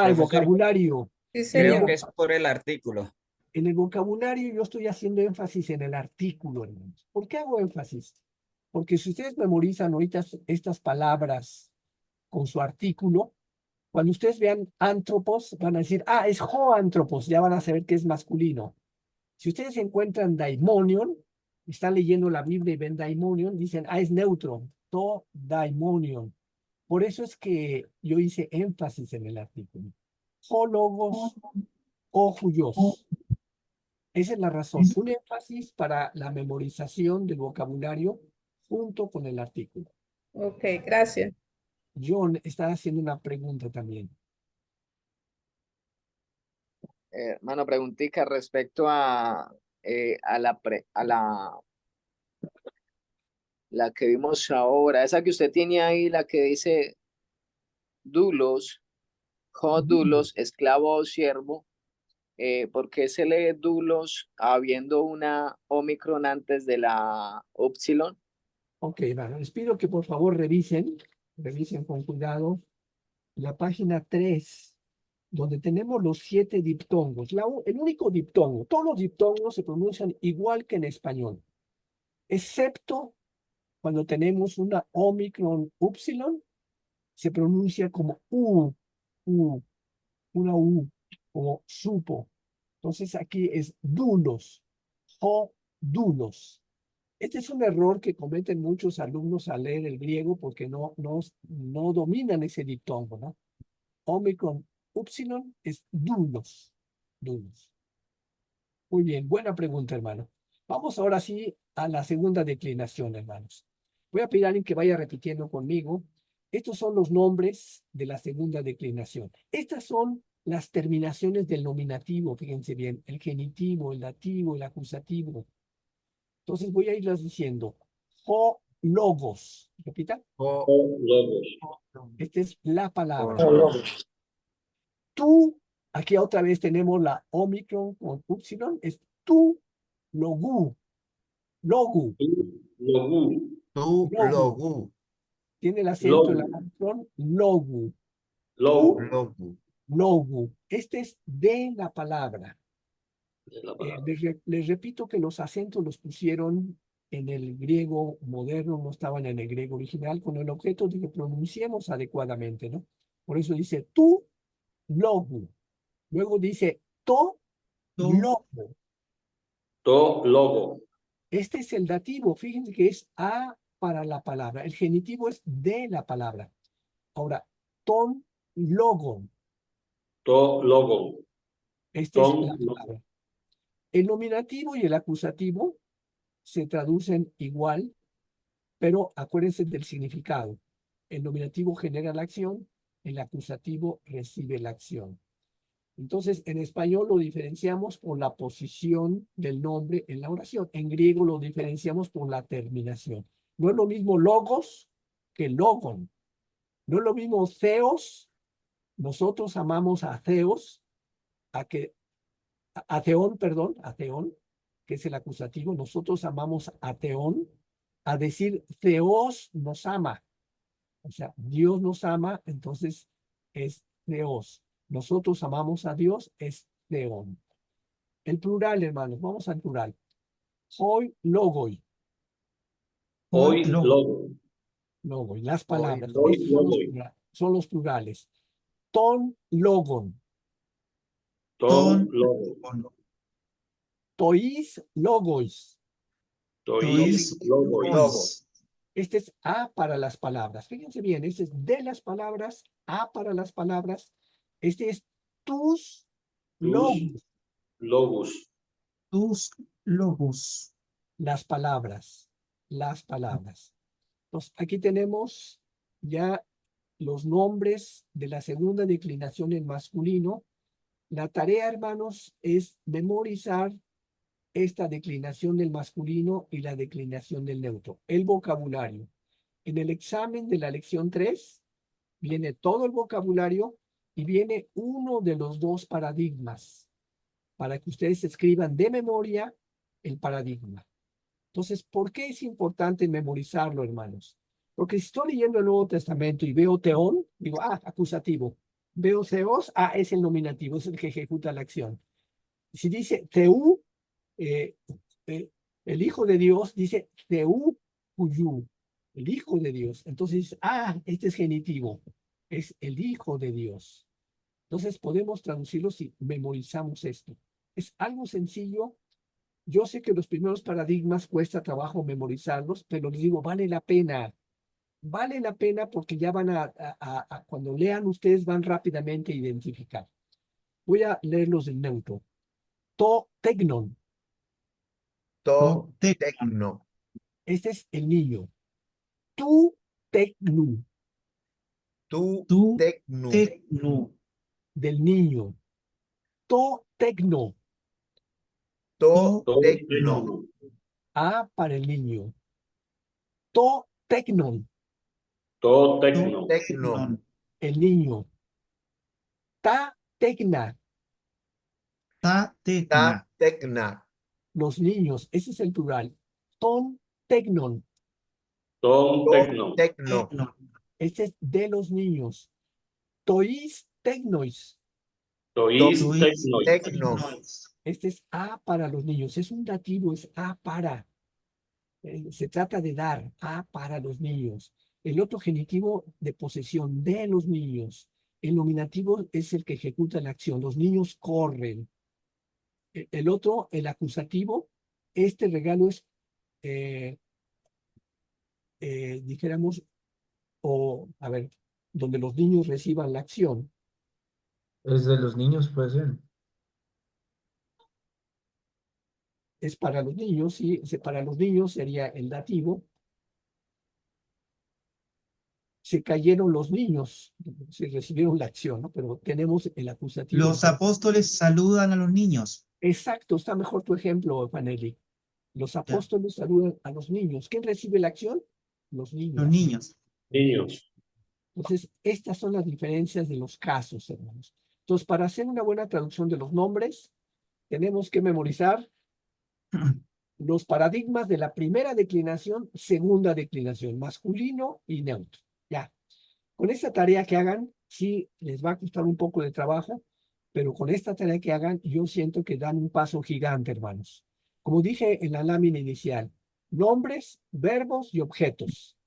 El Profesor, vocabulario. Sí, creo señor. que es por el artículo. En el vocabulario yo estoy haciendo énfasis en el artículo, hermanos. ¿Por qué hago énfasis? Porque si ustedes memorizan ahorita estas palabras con su artículo, cuando ustedes vean antropos, van a decir, es joantropos, ya van a saber que es masculino. Si ustedes encuentran daimonion, están leyendo la Biblia y ven daimonion, dicen, es neutro, to daimonion. Por eso es que yo hice énfasis en el artículo. O logos, o huyos. Esa es la razón. Un énfasis para la memorización del vocabulario junto con el artículo. Ok, gracias. John está haciendo una pregunta también. Hermano, preguntica respecto a la que vimos ahora, esa que usted tiene ahí, la que dice dulos, dulos, esclavo o siervo. ¿Por qué se lee dulos habiendo una omicron antes de la upsilon? Ok, bueno, les pido que por favor revisen con cuidado la página 3, donde tenemos los 7 diptongos. El único diptongo, todos los diptongos se pronuncian igual que en español, excepto cuando tenemos una omicron upsilon, se pronuncia como una U, como supo. Entonces aquí es dulos, o dulos. Este es un error que cometen muchos alumnos al leer el griego porque no dominan ese diptongo, ¿no? Omicron upsilon es dulos, dulos. Muy bien, buena pregunta, hermano. Vamos ahora sí a la segunda declinación, hermanos. Voy a pedir a alguien que vaya repitiendo conmigo. Estos son los nombres de la segunda declinación. Estas son las terminaciones del nominativo, fíjense bien, el genitivo, el dativo, el acusativo. Entonces voy a irlas diciendo. O logos. Repita. O logos. Esta es la palabra. O logos. Tú, aquí otra vez tenemos la omicron con upsilon, es tú, logu. Logu. Logu. Tu Logu. logu. Tiene el acento en la Logu. omicron, logu. Logu. Tú, Logu. logu. Este es de la palabra. Es la palabra. Les repito que los acentos los pusieron en el griego moderno, no estaban en el griego original, con el objeto de que pronunciemos adecuadamente, ¿no? Por eso dice tú, logu. Luego dice to, To. logo. To logo. Este es el dativo, fíjense que es a para la palabra. El genitivo es de la palabra. Ahora, ton logon. To logo. Esta es Ton la logo. palabra. El nominativo y el acusativo se traducen igual, pero acuérdense del significado. El nominativo genera la acción, el acusativo recibe la acción. Entonces, en español lo diferenciamos por la posición del nombre en la oración. En griego lo diferenciamos por la terminación. No es lo mismo logos que logon. No es lo mismo theos. Nosotros amamos a theos, a theón, que es el acusativo. Nosotros amamos a theón, a decir theos nos ama. O sea, Dios nos ama, entonces es theos. Nosotros amamos a Dios, es theón. El plural, hermanos, vamos al plural. Hoy, logoi. Hoy logo. Logoi, las Hoy, palabras. Hoy Estos son logoi. son los plurales. Ton, logon. Ton Ton. logo. Tois, logois. Tois logois. Logos. Este es A para las palabras. Fíjense bien, este es de las palabras, A para las palabras. Este es tus logos, Logos. Tus logos. las palabras, las palabras. Entonces, aquí tenemos ya los nombres de la segunda declinación en masculino. La tarea, hermanos, es memorizar esta declinación del masculino y la declinación del neutro, el vocabulario. En el examen de la lección 3 viene todo el vocabulario y viene uno de los dos paradigmas para que ustedes escriban de memoria el paradigma. Entonces, ¿por qué es importante memorizarlo, hermanos? Porque si estoy leyendo el Nuevo Testamento y veo teón, digo, acusativo. Veo theos, es el nominativo, es el que ejecuta la acción. Si dice theú, el Hijo de Dios, dice theú cuyú, el Hijo de Dios. Entonces, este es genitivo, es el Hijo de Dios. Entonces, podemos traducirlo si memorizamos esto. Es algo sencillo. Yo sé que los primeros paradigmas cuesta trabajo memorizarlos, pero les digo, vale la pena. vale la pena porque ya van cuando lean ustedes van rápidamente a identificar. Voy a leerlos del neutro. Tecnon. Tecno. Este es el niño. Tecnu. Tecno. Tecno. Del niño. Tecno. Tecno. A para el niño. Tecnon. Tecno. Tecno. El niño. Tecna. Tecna. Tecna. Los niños. Ese es el plural. Tecnon. Tecno. Tecno. Este es de los niños. Tecnois. Tecnos. Este es A para los niños. Es un dativo, es A para. Se trata de dar, A para los niños. El otro genitivo de posesión, de los niños. El nominativo es el que ejecuta la acción. Los niños corren. El otro, el acusativo, este regalo es, dijéramos, a ver, donde los niños reciban la acción. Es de los niños, puede ser. Es para los niños, sí, para los niños sería el dativo. Se cayeron los niños, se recibieron la acción, ¿no? Pero tenemos el acusativo. Los apóstoles saludan a los niños. Exacto, está mejor tu ejemplo, Fanelli. Los apóstoles saludan a los niños. ¿Quién recibe la acción? Los niños. Los niños. Niños. Entonces, estas son las diferencias de los casos, hermanos. Entonces, para hacer una buena traducción de los nombres, tenemos que memorizar los paradigmas de la primera declinación, segunda declinación, masculino y neutro. Ya. Con esta tarea que hagan, sí les va a costar un poco de trabajo, pero con esta tarea que hagan, yo siento que dan un paso gigante, hermanos. Como dije en la lámina inicial, nombres, verbos y objetos.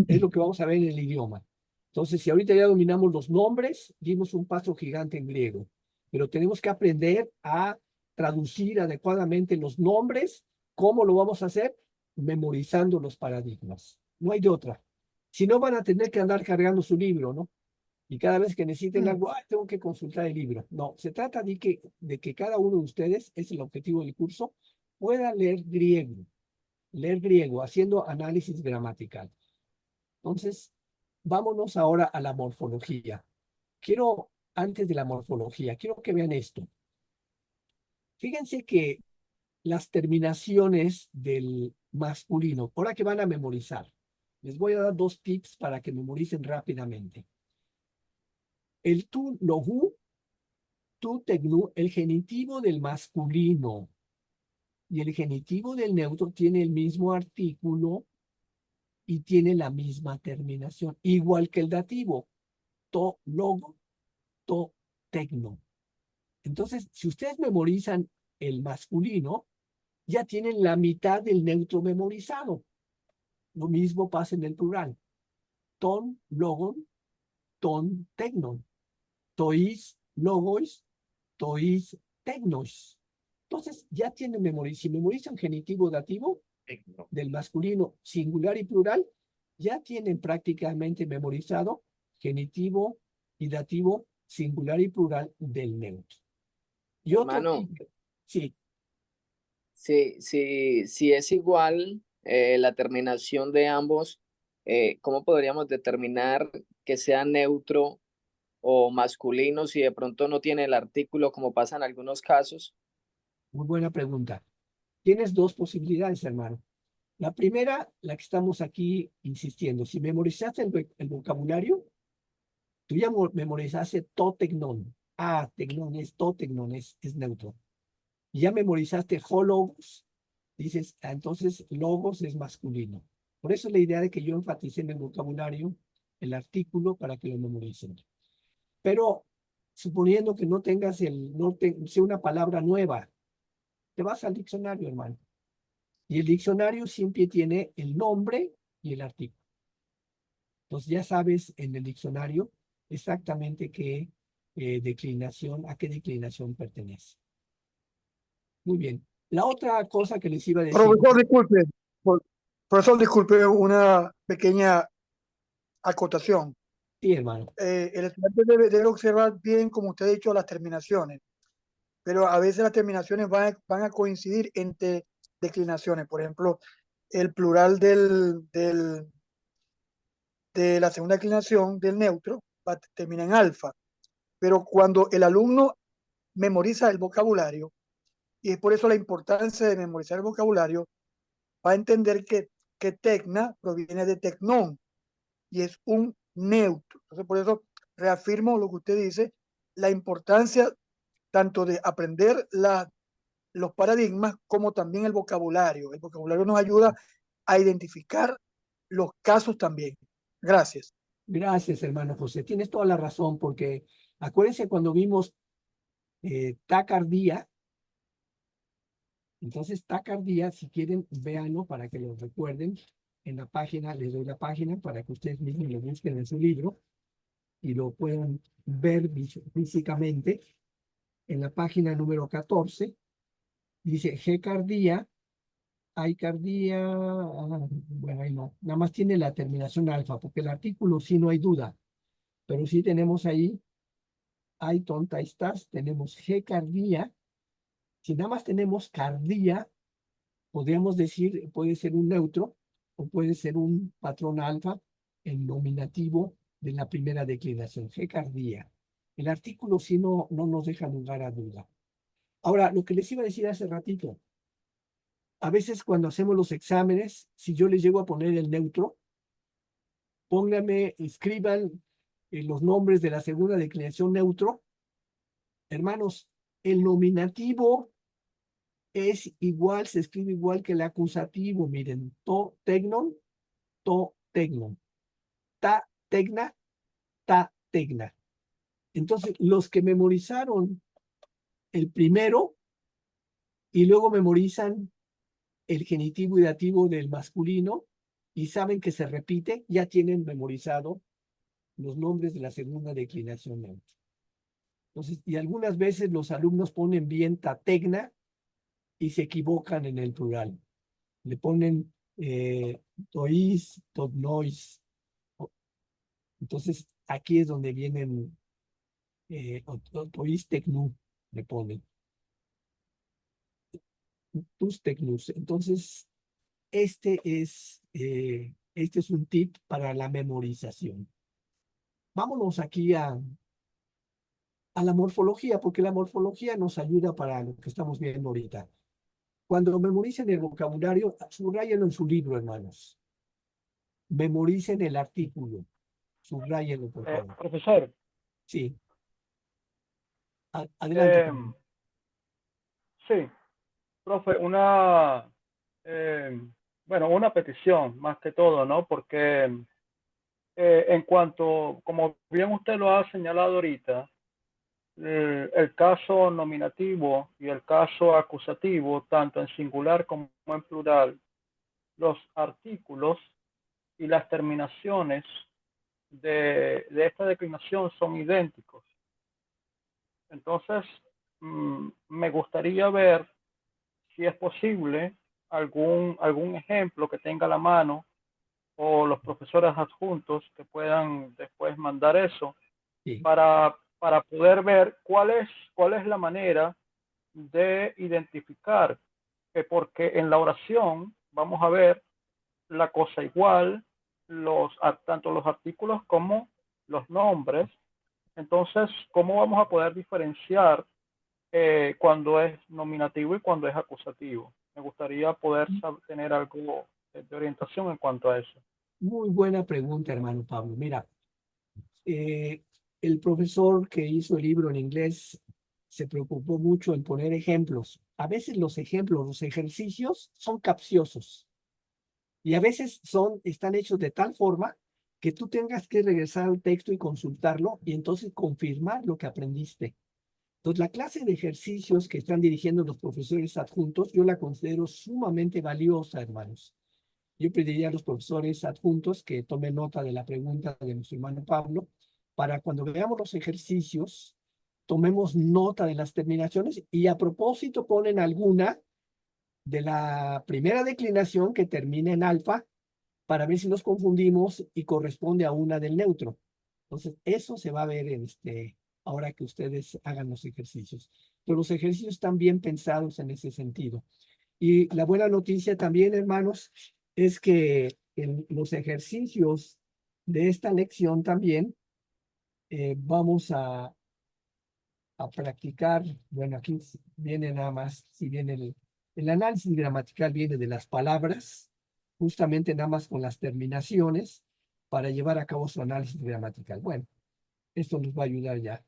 Es lo que vamos a ver en el idioma. Entonces, si ahorita ya dominamos los nombres, dimos un paso gigante en griego, pero tenemos que aprender a traducir adecuadamente los nombres. ¿Cómo lo vamos a hacer? Memorizando los paradigmas. No hay de otra. Si no, van a tener que andar cargando su libro, ¿no? Y cada vez que necesiten algo, tengo que consultar el libro. No, se trata de que cada uno de ustedes, es el objetivo del curso, pueda leer griego, haciendo análisis gramatical. Entonces, vámonos ahora a la morfología. Antes de la morfología, quiero que vean esto. Fíjense que las terminaciones del masculino, ahora que van a memorizar, les voy a dar 2 tips para que memoricen rápidamente. El tu, logu, tu, tecnu, el genitivo del masculino y el genitivo del neutro tiene el mismo artículo y tiene la misma terminación, igual que el dativo, to, logo, to, tecno. Entonces, si ustedes memorizan el masculino, ya tienen la mitad del neutro memorizado. Lo mismo pasa en el plural. Ton, logon, ton, tecnon. Tois, logois, tois, tecnois. Entonces, ya tienen memorizado. Si memorizan genitivo dativo del masculino singular y plural, ya tienen prácticamente memorizado genitivo y dativo singular y plural del neutro. Y Hermano, sí. Si es igual la terminación de ambos, ¿cómo podríamos determinar que sea neutro o masculino si de pronto no tiene el artículo como pasa en algunos casos? Muy buena pregunta. Tienes 2 posibilidades, hermano. La primera, la que estamos aquí insistiendo. Si memorizaste el vocabulario, tú ya memorizaste totecnon. Tecnon es totecnon, es neutro. Y ya memorizaste hologos, dices, entonces logos es masculino. Por eso la idea de que yo enfatice en el vocabulario el artículo para que lo memoricen. Pero suponiendo que no tengas sea una palabra nueva, te vas al diccionario, hermano. Y el diccionario siempre tiene el nombre y el artículo. Entonces ya sabes en el diccionario exactamente a qué declinación pertenece. Muy bien. La otra cosa que les iba a decir. Profesor, disculpe, una pequeña acotación. Sí, hermano. El estudiante debe observar bien, como usted ha dicho, las terminaciones, pero a veces las terminaciones van a coincidir entre declinaciones. Por ejemplo, el plural de la segunda declinación del neutro termina en alfa, pero cuando el alumno memoriza el vocabulario, y es por eso la importancia de memorizar el vocabulario, va a entender que tecna proviene de tecnón y es un neutro. Entonces, por eso reafirmo lo que usted dice, la importancia tanto de aprender los paradigmas como también el vocabulario. El vocabulario nos ayuda a identificar los casos también. Gracias. Gracias, hermano José. Tienes toda la razón, porque acuérdense cuando vimos tacardía. Entonces, tacardía, si quieren, véanlo para que lo recuerden. En la página, les doy la página para que ustedes mismos lo busquen en su libro y lo puedan ver físicamente. En la página número 14, dice G-cardía, I-cardía, bueno, ahí no, nada más tiene la terminación alfa, porque el artículo sí no hay duda, pero sí tenemos ahí, ay, tonta estás, tenemos G-cardía. Si nada más tenemos cardía, podríamos decir, puede ser un neutro o puede ser un patrón alfa en nominativo de la primera declinación, G-cardía. El artículo sí no nos deja lugar a duda. Ahora, lo que les iba a decir hace ratito, a veces cuando hacemos los exámenes, si yo les llego a poner el neutro, pónganme, escriban los nombres de la segunda declinación neutro. Hermanos, el nominativo es igual, se escribe igual que el acusativo. Miren, to, tecnon, ta, tecna, ta, tecna. Entonces, los que memorizaron el primero y luego memorizan el genitivo y dativo del masculino y saben que se repite, ya tienen memorizado los nombres de la segunda declinación neutra. Entonces, y algunas veces los alumnos ponen bien tatecna y se equivocan en el plural. Le ponen tois, totnois. Entonces, aquí es donde vienen tois tecnu, le ponen. Tus tecnus. Entonces, este es un tip para la memorización. Vámonos aquí a la morfología, porque la morfología nos ayuda para lo que estamos viendo ahorita. Cuando memoricen el vocabulario, subrayenlo en su libro, hermanos. Memoricen el artículo. Subrayenlo, por favor. Profesor. Sí. Adelante. Sí, profe, una petición más que todo, ¿no? Porque en cuanto, como bien usted lo ha señalado ahorita, el caso nominativo y el caso acusativo, tanto en singular como en plural, los artículos y las terminaciones de esta declinación son idénticos. Entonces, me gustaría ver si es posible algún ejemplo que tenga a la mano o los profesores adjuntos que puedan después mandar eso para poder ver cuál es la manera de identificar, porque en la oración vamos a ver la cosa igual, tanto los artículos como los nombres. Entonces, ¿cómo vamos a poder diferenciar cuando es nominativo y cuando es acusativo? Me gustaría poder tener algo de orientación en cuanto a eso. Muy buena pregunta, hermano Pablo. Mira, el profesor que hizo el libro en inglés se preocupó mucho en poner ejemplos. A veces los ejemplos, los ejercicios son capciosos y a veces están hechos de tal forma que tú tengas que regresar al texto y consultarlo y entonces confirmar lo que aprendiste. Entonces, la clase de ejercicios que están dirigiendo los profesores adjuntos, yo la considero sumamente valiosa, hermanos. Yo pediría a los profesores adjuntos que tomen nota de la pregunta de nuestro hermano Pablo, para cuando veamos los ejercicios, tomemos nota de las terminaciones y a propósito ponen alguna de la primera declinación que termina en alfa para ver si nos confundimos y corresponde a una del neutro. Entonces, eso se va a ver en ahora que ustedes hagan los ejercicios. Pero los ejercicios están bien pensados en ese sentido. Y la buena noticia también, hermanos, es que en los ejercicios de esta lección también vamos a practicar. Bueno, aquí viene nada más, si viene el análisis gramatical viene de las palabras, justamente nada más con las terminaciones, para llevar a cabo su análisis gramatical. Bueno, esto nos va a ayudar ya.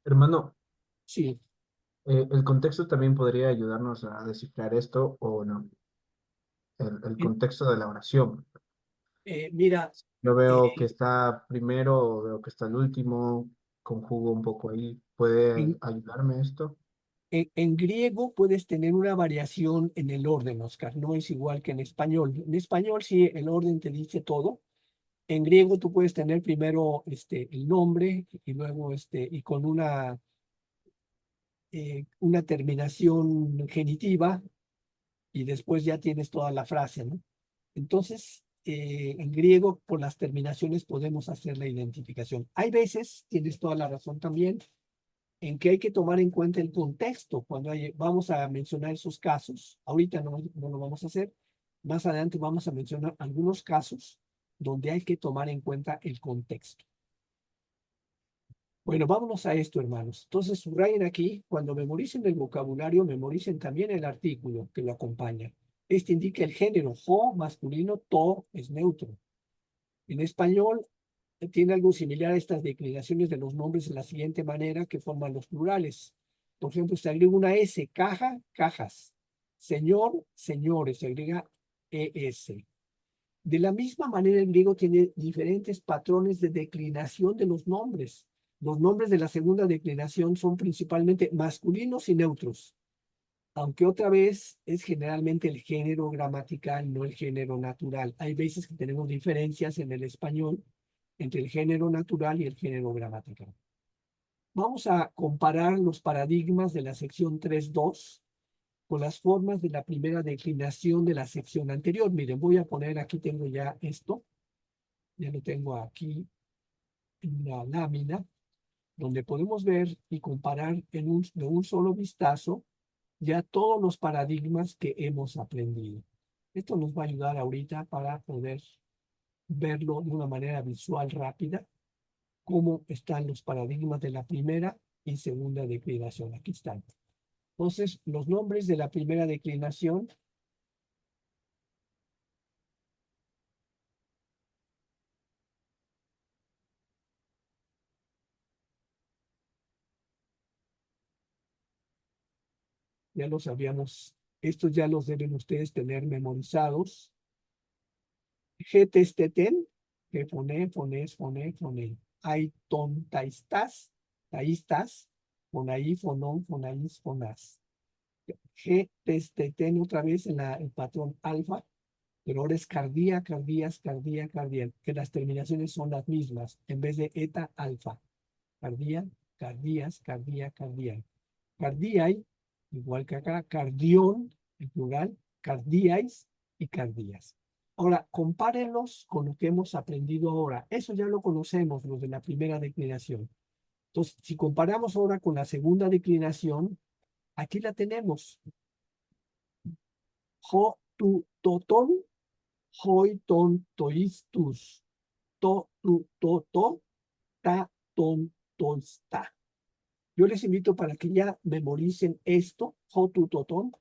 Hermano, Sí. ¿el contexto también podría ayudarnos a descifrar esto o no? El contexto de la oración. Mira, Yo veo que está primero, o veo que está el último, conjugo un poco ahí. ¿Puede ayudarme esto? En griego puedes tener una variación en el orden, Oscar, no es igual que en español. En español sí, el orden te dice todo. En griego tú puedes tener primero el nombre y luego y con una terminación genitiva y después ya tienes toda la frase, ¿no? Entonces, en griego por las terminaciones podemos hacer la identificación. Hay veces, tienes toda la razón también, en que hay que tomar en cuenta el contexto cuando vamos a mencionar esos casos. Ahorita no lo vamos a hacer. Más adelante vamos a mencionar algunos casos donde hay que tomar en cuenta el contexto. Bueno, vámonos a esto, hermanos. Entonces, subrayen aquí, cuando memoricen el vocabulario, memoricen también el artículo que lo acompaña. Este indica el género, jo, masculino, to, es neutro. En español, tiene algo similar a estas declinaciones de los nombres de la siguiente manera que forman los plurales. Por ejemplo, se agrega una S, caja, cajas. Señor, señores, se agrega ES. De la misma manera, el griego tiene diferentes patrones de declinación de los nombres. Los nombres de la segunda declinación son principalmente masculinos y neutros, aunque otra vez es generalmente el género gramatical, no el género natural. Hay veces que tenemos diferencias en el español entre el género natural y el género gramatical. Vamos a comparar los paradigmas de la sección 3.2 con las formas de la primera declinación de la sección anterior. Miren, voy a poner, aquí tengo ya esto, ya lo tengo aquí en una lámina, donde podemos ver y comparar de un solo vistazo ya todos los paradigmas que hemos aprendido. Esto nos va a ayudar ahorita para poder verlo de una manera visual rápida, cómo están los paradigmas de la primera y segunda declinación. Aquí están. Entonces, los nombres de la primera declinación ya los habíamos, estos ya los deben ustedes tener memorizados. Getesteten, que fone. Aiton, taistas, fonaí, fonón, fonaís, fonás. Getesteten otra vez en el patrón alfa, pero ahora es cardía, que las terminaciones son las mismas, en vez de eta, alfa. Cardía, cardías, cardía. Cardiai, igual que acá, cardión, en plural, cardíais y cardías. Ahora, compárenlos con lo que hemos aprendido ahora. Eso ya lo conocemos, los de la primera declinación. Entonces, si comparamos ahora con la segunda declinación, aquí la tenemos. Jo, tu, toton, hoi, ton, toistus, to, tu, to, ta, ton, toista. Yo les invito para que ya memoricen esto. Jo, tu, toton,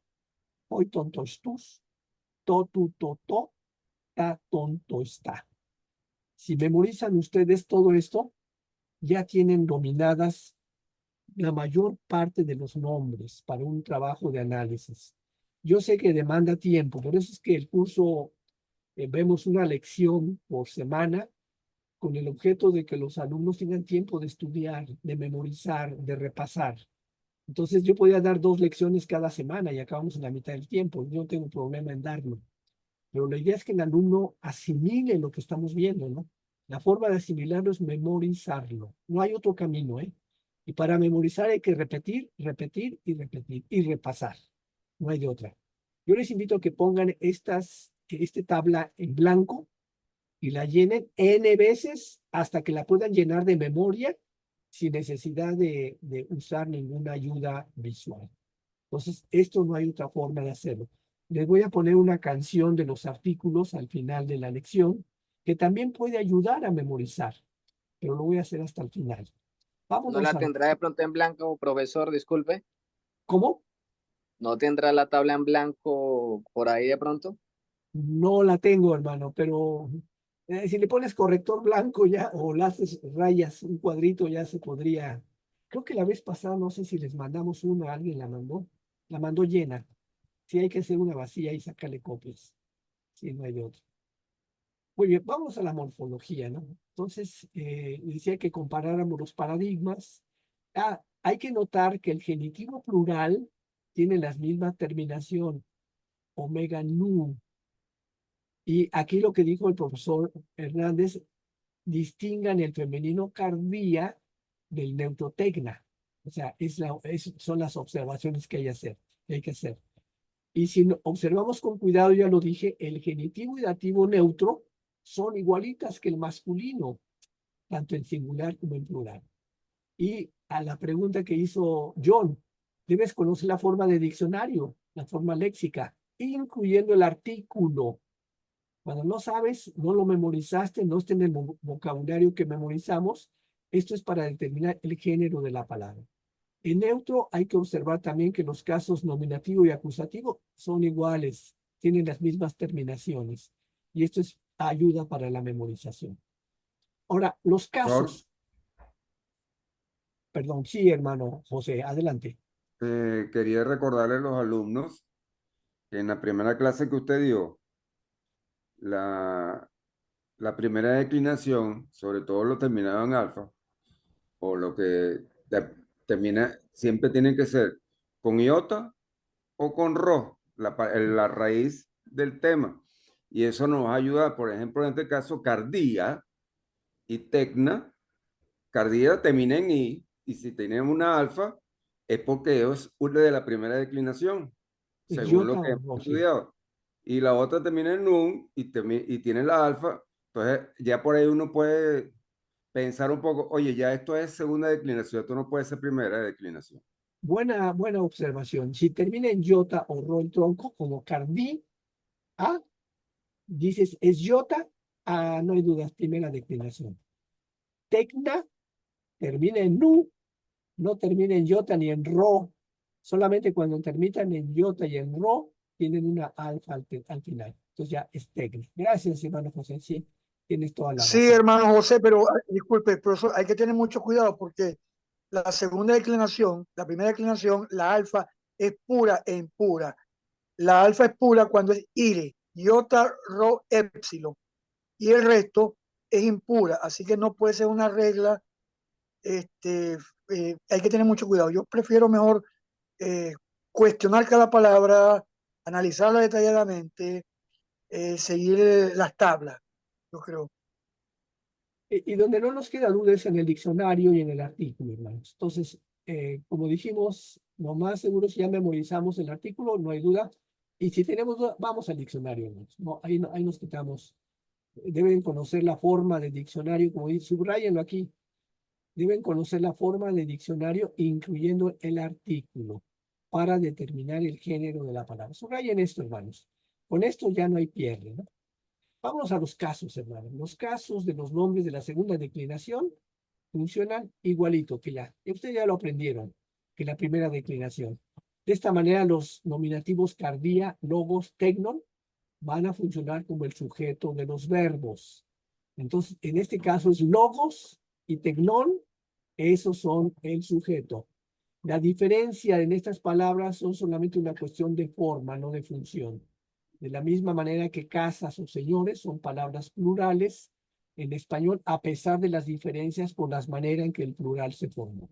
hoi, ton, toistus, to, tu, to, ta, ton, toista. Si memorizan ustedes todo esto, ya tienen dominadas la mayor parte de los nombres para un trabajo de análisis. Yo sé que demanda tiempo, por eso es que el curso vemos una lección por semana con el objeto de que los alumnos tengan tiempo de estudiar, de memorizar, de repasar. Entonces yo podía dar 2 lecciones cada semana y acabamos en la mitad del tiempo. Yo no tengo problema en darlo. Pero la idea es que el alumno asimile lo que estamos viendo, ¿no? La forma de asimilarlo es memorizarlo. No hay otro camino, ¿eh? Y para memorizar hay que repetir y repasar. No hay de otra. Yo les invito a que pongan esta tabla en blanco y la llenen N veces hasta que la puedan llenar de memoria sin necesidad de usar ninguna ayuda visual. Entonces, esto no hay otra forma de hacerlo. Les voy a poner una canción de los artículos al final de la lección que también puede ayudar a memorizar, pero lo voy a hacer hasta el final. ¿No Vámonos la a... tendrá de pronto en blanco, profesor? Disculpe. ¿Cómo? ¿No tendrá la tabla en blanco por ahí de pronto? No la tengo, hermano, pero si le pones corrector blanco ya o le haces rayas, un cuadrito ya se podría. Creo que la vez pasada, no sé si les mandamos una, alguien la mandó llena. Si hay que hacer una vacía y sacarle copias, si no hay de otra. Muy bien, vamos a la morfología, ¿no? Entonces, decía que comparáramos los paradigmas. Hay que notar que el genitivo plural tiene la misma terminación, omega nu. Y aquí lo que dijo el profesor Hernández, distingan el femenino cardía del neutro tecna. O sea, son las observaciones que hay que hacer. Y si observamos con cuidado, ya lo dije, el genitivo y dativo neutro son igualitas que el masculino, tanto en singular como en plural. Y a la pregunta que hizo John, debes conocer la forma de diccionario, la forma léxica, incluyendo el artículo. Cuando no sabes, no lo memorizaste, no está en el vocabulario que memorizamos, esto es para determinar el género de la palabra. En neutro hay que observar también que los casos nominativo y acusativo son iguales, tienen las mismas terminaciones. Y esto es ayuda para la memorización. Ahora, los casos. Perdón, sí, hermano José, adelante. Quería recordarle a los alumnos que en la primera clase que usted dio, la primera declinación, sobre todo lo terminado en alfa, o lo que termina, siempre tiene que ser con iota o con ro, la raíz del tema. Y eso nos ayuda, por ejemplo, en este caso, cardía y tecna. Cardía termina en i, y si tenemos una alfa, es porque es una de la primera declinación, según lo que hemos estudiado. Y la otra termina en nun y tiene la alfa. Entonces, ya por ahí uno puede pensar un poco, oye, ya esto es segunda declinación, esto no puede ser primera declinación. Buena observación. Si termina en iota o ro el tronco, como cardí, dices es iota, no hay dudas, primera declinación. Tecna termina en nu, no termina en iota ni en ro. Solamente cuando terminan en iota y en ro, tienen una alfa al final. Entonces ya es tecna. Gracias, hermano José. Sí, tienes toda la razón. Sí, hermano José, pero disculpe, profesor, hay que tener mucho cuidado porque la segunda declinación, la primera declinación, la alfa es pura e impura. La alfa es pura cuando es ire, iota, rho, épsilon. Y el resto es impura, así que no puede ser una regla. Hay que tener mucho cuidado. Yo prefiero mejor cuestionar cada palabra, analizarla detalladamente, seguir las tablas, yo creo. Y donde no nos queda duda es en el diccionario y en el artículo, hermanos. Entonces, como dijimos, lo más seguro si ya memorizamos el artículo, no hay duda. Y si tenemos duda, vamos al diccionario, hermanos. Ahí nos quitamos. Deben conocer la forma de diccionario, como dice, subrayenlo aquí. Deben conocer la forma de diccionario, incluyendo el artículo, para determinar el género de la palabra. Subrayen esto, hermanos. Con esto ya no hay pierde, ¿no? Vamos a los casos, hermanos. Los casos de los nombres de la segunda declinación funcionan igualito que ustedes ya lo aprendieron, que la primera declinación. De esta manera, los nominativos cardía, logos, tecnon, van a funcionar como el sujeto de los verbos. Entonces, en este caso es logos y tecnon, esos son el sujeto. La diferencia en estas palabras son solamente una cuestión de forma, no de función. De la misma manera que casas o señores son palabras plurales en español, a pesar de las diferencias por las maneras en que el plural se formó.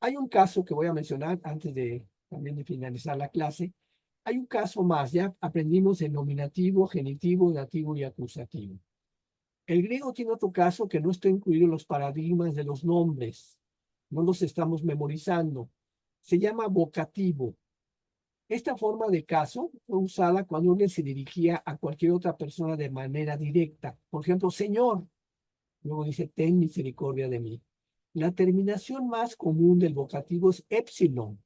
Hay un caso que voy a mencionar antes también de finalizar la clase. Hay un caso más, ya aprendimos el nominativo, genitivo, dativo y acusativo. El griego tiene otro caso que no está incluido en los paradigmas de los nombres. No los estamos memorizando. Se llama vocativo. Esta forma de caso fue usada cuando alguien se dirigía a cualquier otra persona de manera directa. Por ejemplo, Señor. Luego dice, ten misericordia de mí. La terminación más común del vocativo es épsilon.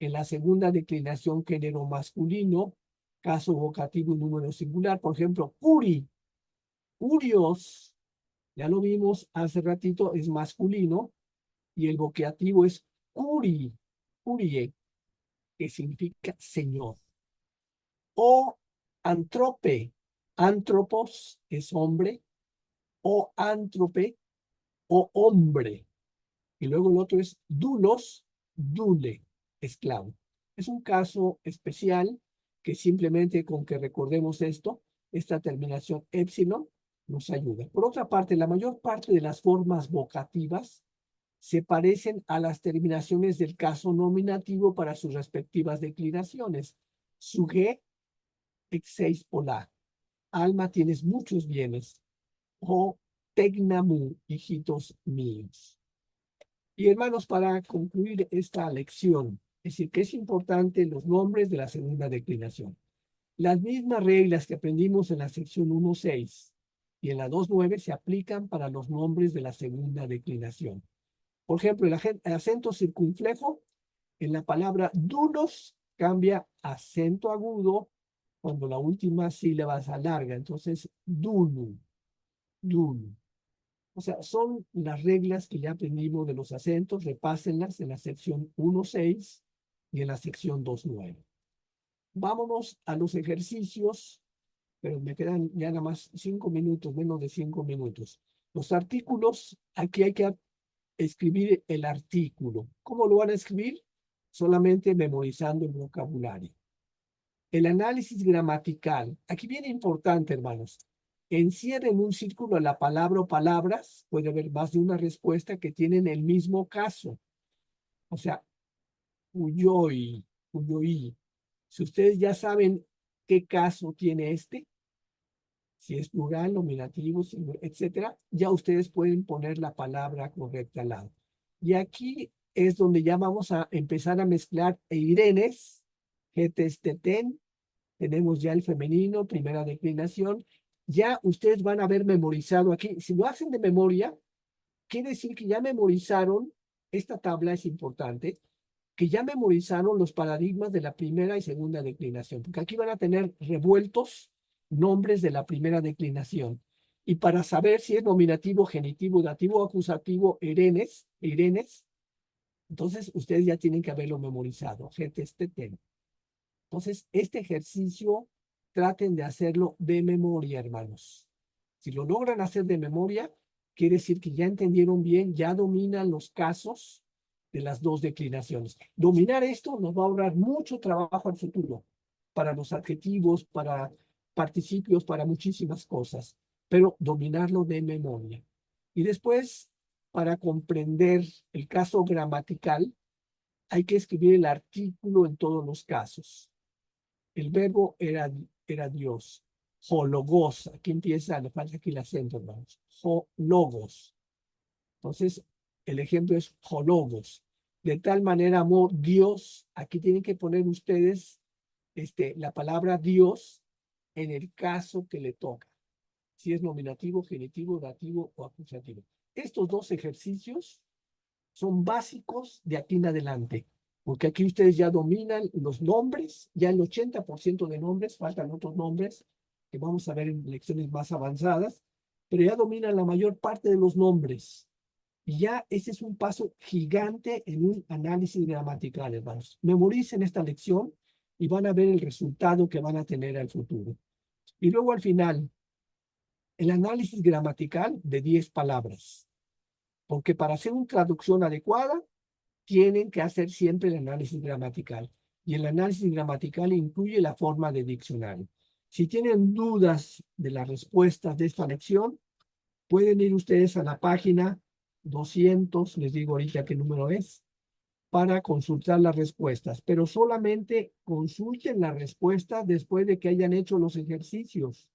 En la segunda declinación género masculino, caso vocativo y número singular. Por ejemplo, curi, curios. Ya lo vimos hace ratito, es masculino. Y el vocativo es curi, curie, que significa señor. O antrope, antropos es hombre, o antrope, o hombre. Y luego el otro es dulos, dule, esclavo. Es un caso especial que simplemente con que recordemos esto, esta terminación épsilon nos ayuda. Por otra parte, la mayor parte de las formas vocativas se parecen a las terminaciones del caso nominativo para sus respectivas declinaciones. Suje, exeis pola. Alma, tienes muchos bienes. O tegnamu, hijitos míos. Y hermanos, para concluir esta lección, es decir, que es importante los nombres de la segunda declinación. Las mismas reglas que aprendimos en la sección 1.6 y en la 2.9 se aplican para los nombres de la segunda declinación. Por ejemplo, el acento circunflejo en la palabra dulos cambia a acento agudo cuando la última sílaba se alarga. Entonces, dulu, dulu. O sea, son las reglas que ya aprendimos de los acentos, repásenlas en la sección 1.6 y en la sección 2.9. Vámonos a los ejercicios, pero me quedan ya nada más 5 minutos, menos de 5 minutos. Los artículos, aquí hay que escribir el artículo. ¿Cómo lo van a escribir? Solamente memorizando el vocabulario. El análisis gramatical. Aquí viene importante, hermanos. Encierren un círculo a la palabra o palabras. Puede haber más de una respuesta que tienen el mismo caso. O sea, uyoi, uyoi. Si ustedes ya saben qué caso tiene este, si es plural, nominativo, etcétera, ya ustedes pueden poner la palabra correcta al lado. Y aquí es donde ya vamos a empezar a mezclar eirenes, getesteten, tenemos ya el femenino, primera declinación. Ya ustedes van a haber memorizado aquí. Si lo hacen de memoria, quiere decir que ya memorizaron, esta tabla es importante, que ya memorizaron los paradigmas de la primera y segunda declinación, porque aquí van a tener revueltos nombres de la primera declinación. Y para saber si es nominativo, genitivo, dativo, acusativo, eirenes, entonces ustedes ya tienen que haberlo memorizado. Getesteten. Entonces, este ejercicio traten de hacerlo de memoria, hermanos. Si lo logran hacer de memoria, quiere decir que ya entendieron bien, ya dominan los casos de las dos declinaciones. Dominar esto nos va a ahorrar mucho trabajo al futuro, para los adjetivos, para participios, para muchísimas cosas, pero dominarlo de memoria. Y después, para comprender el caso gramatical, hay que escribir el artículo en todos los casos. El verbo era Dios. Hologos. Aquí empieza, le falta aquí el acento, hermanos. Hologos. Entonces, el ejemplo es hologos. De tal manera amó Dios. Aquí tienen que poner ustedes la palabra Dios en el caso que le toca. Si es nominativo, genitivo, dativo o acusativo. Estos dos ejercicios son básicos de aquí en adelante. Porque aquí ustedes ya dominan los nombres, ya el 80% de nombres, faltan otros nombres que vamos a ver en lecciones más avanzadas, pero ya dominan la mayor parte de los nombres. Y ya ese es un paso gigante en un análisis gramatical, hermanos. Memoricen esta lección y van a ver el resultado que van a tener al futuro. Y luego al final, el análisis gramatical de 10 palabras. Porque para hacer una traducción adecuada, tienen que hacer siempre el análisis gramatical. Y el análisis gramatical incluye la forma de diccionario. Si tienen dudas de las respuestas de esta lección, pueden ir ustedes a la página 200, les digo ahorita qué número es, para consultar las respuestas. Pero solamente consulten las respuestas después de que hayan hecho los ejercicios.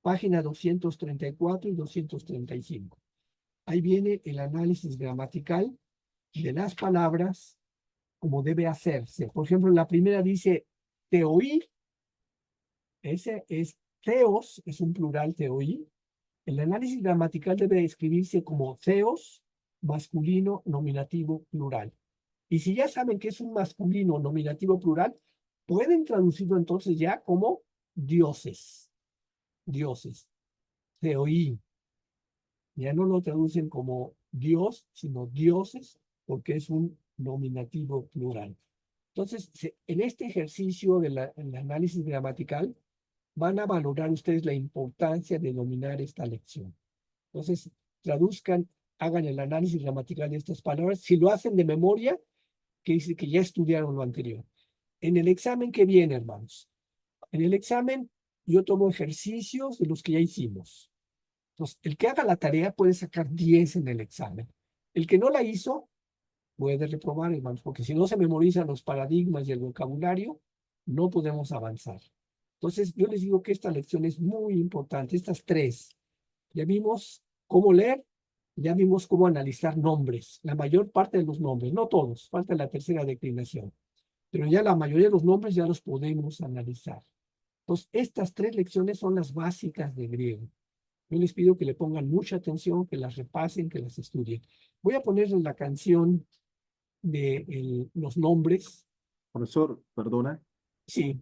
Página 234 y 235. Ahí viene el análisis gramatical de las palabras como debe hacerse. Por ejemplo, la primera dice teoí, ese es theos, es un plural teoí. El análisis gramatical debe escribirse como theos, masculino, nominativo, plural. Y si ya saben que es un masculino, nominativo, plural, pueden traducirlo entonces ya como dioses. Dioses. Theoí. Ya no lo traducen como Dios, sino dioses, porque es un nominativo plural. Entonces, en este ejercicio del análisis gramatical, van a valorar ustedes la importancia de dominar esta lección. Entonces, traduzcan, hagan el análisis gramatical de estas palabras. Si lo hacen de memoria, que dice que ya estudiaron lo anterior. En el examen que viene, hermanos, en el examen yo tomo ejercicios de los que ya hicimos. Entonces, el que haga la tarea puede sacar 10 en el examen. El que no la hizo puede reprobar, hermanos, porque si no se memorizan los paradigmas y el vocabulario, no podemos avanzar. Entonces, yo les digo que esta lección es muy importante, estas tres. Ya vimos cómo leer, ya vimos cómo analizar nombres, la mayor parte de los nombres, no todos, falta la tercera declinación, pero ya la mayoría de los nombres ya los podemos analizar. Entonces, estas tres lecciones son las básicas de griego. Yo les pido que le pongan mucha atención, que las repasen, que las estudien. Voy a ponerles la canción de los nombres. Profesor, perdona. Sí.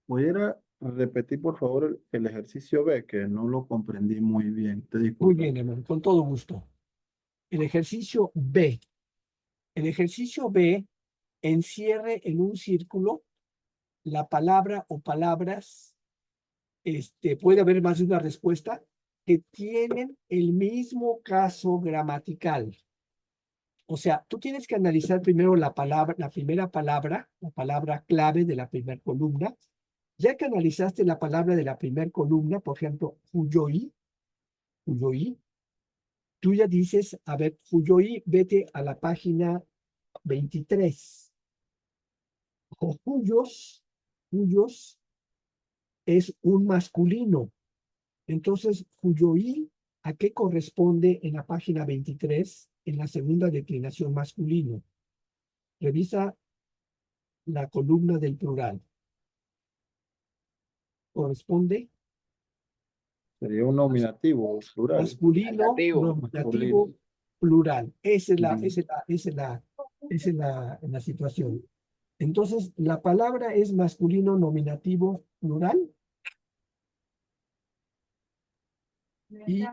¿Pudiera repetir, por favor, el ejercicio B, que no lo comprendí muy bien? Te Muy disculpo. bien, hermano, con todo gusto. El ejercicio B. El ejercicio B encierre en un círculo la palabra o palabras, puede haber más de una respuesta, que tienen el mismo caso gramatical. O sea, tú tienes que analizar primero la primera palabra, la palabra clave de la primera columna. Ya que analizaste la palabra de la primera columna, por ejemplo, Fuyoi, tú ya dices, a ver, Fuyoi, vete a la página 23. O Fuyos es un masculino. Entonces, Fuyoi, ¿a qué corresponde en la página 23, en la segunda declinación masculino? Revisa la columna del plural. Corresponde Sería un nominativo plural. masculino, nominativo, plural. Esa es la situación. Entonces, la palabra es masculino, nominativo, plural. Y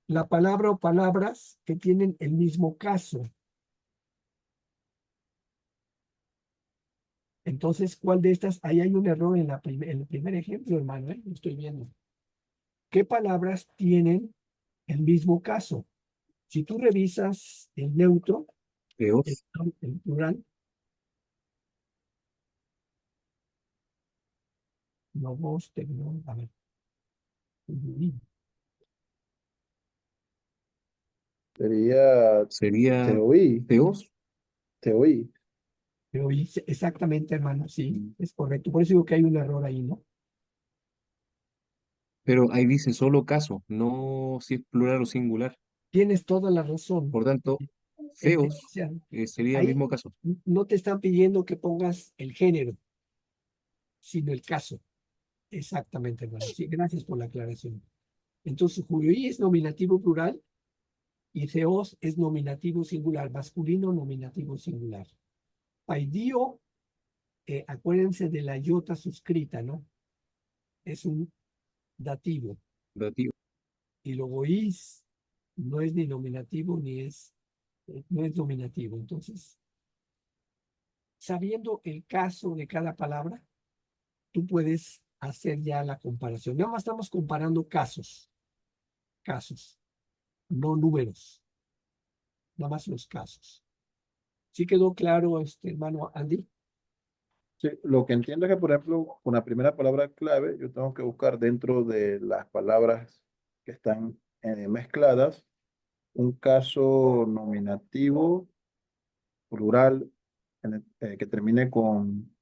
la palabra o palabras que tienen el mismo caso. Entonces, ¿cuál de estas? Ahí hay un error en el primer ejemplo, hermano, lo estoy viendo. ¿Qué palabras tienen el mismo caso? Si tú revisas el neutro, el plural, logos, tecno, a ver. Sería teos. Teoí. Exactamente, hermano, sí, es correcto. Por eso digo que hay un error ahí, ¿no? Pero ahí dice solo caso, no si es plural o singular. Tienes toda la razón. Por tanto, O feos sea, sería el ahí mismo caso. no te están pidiendo que pongas el género, sino el caso. Exactamente, hermano. Sí, gracias por la aclaración. Entonces, Julioí es nominativo plural y Theos es nominativo singular, masculino nominativo singular. Paidio, acuérdense de la iota suscrita, ¿no? Es un dativo. Dativo. Y logoís no es ni nominativo no es nominativo. Entonces, sabiendo el caso de cada palabra, tú puedes hacer ya la comparación. Nada más estamos comparando casos, no números, nada más los casos. ¿Sí quedó claro, hermano Andy? Sí, lo que entiendo es que, por ejemplo, con la primera palabra clave, yo tengo que buscar dentro de las palabras que están mezcladas un caso nominativo plural que termine con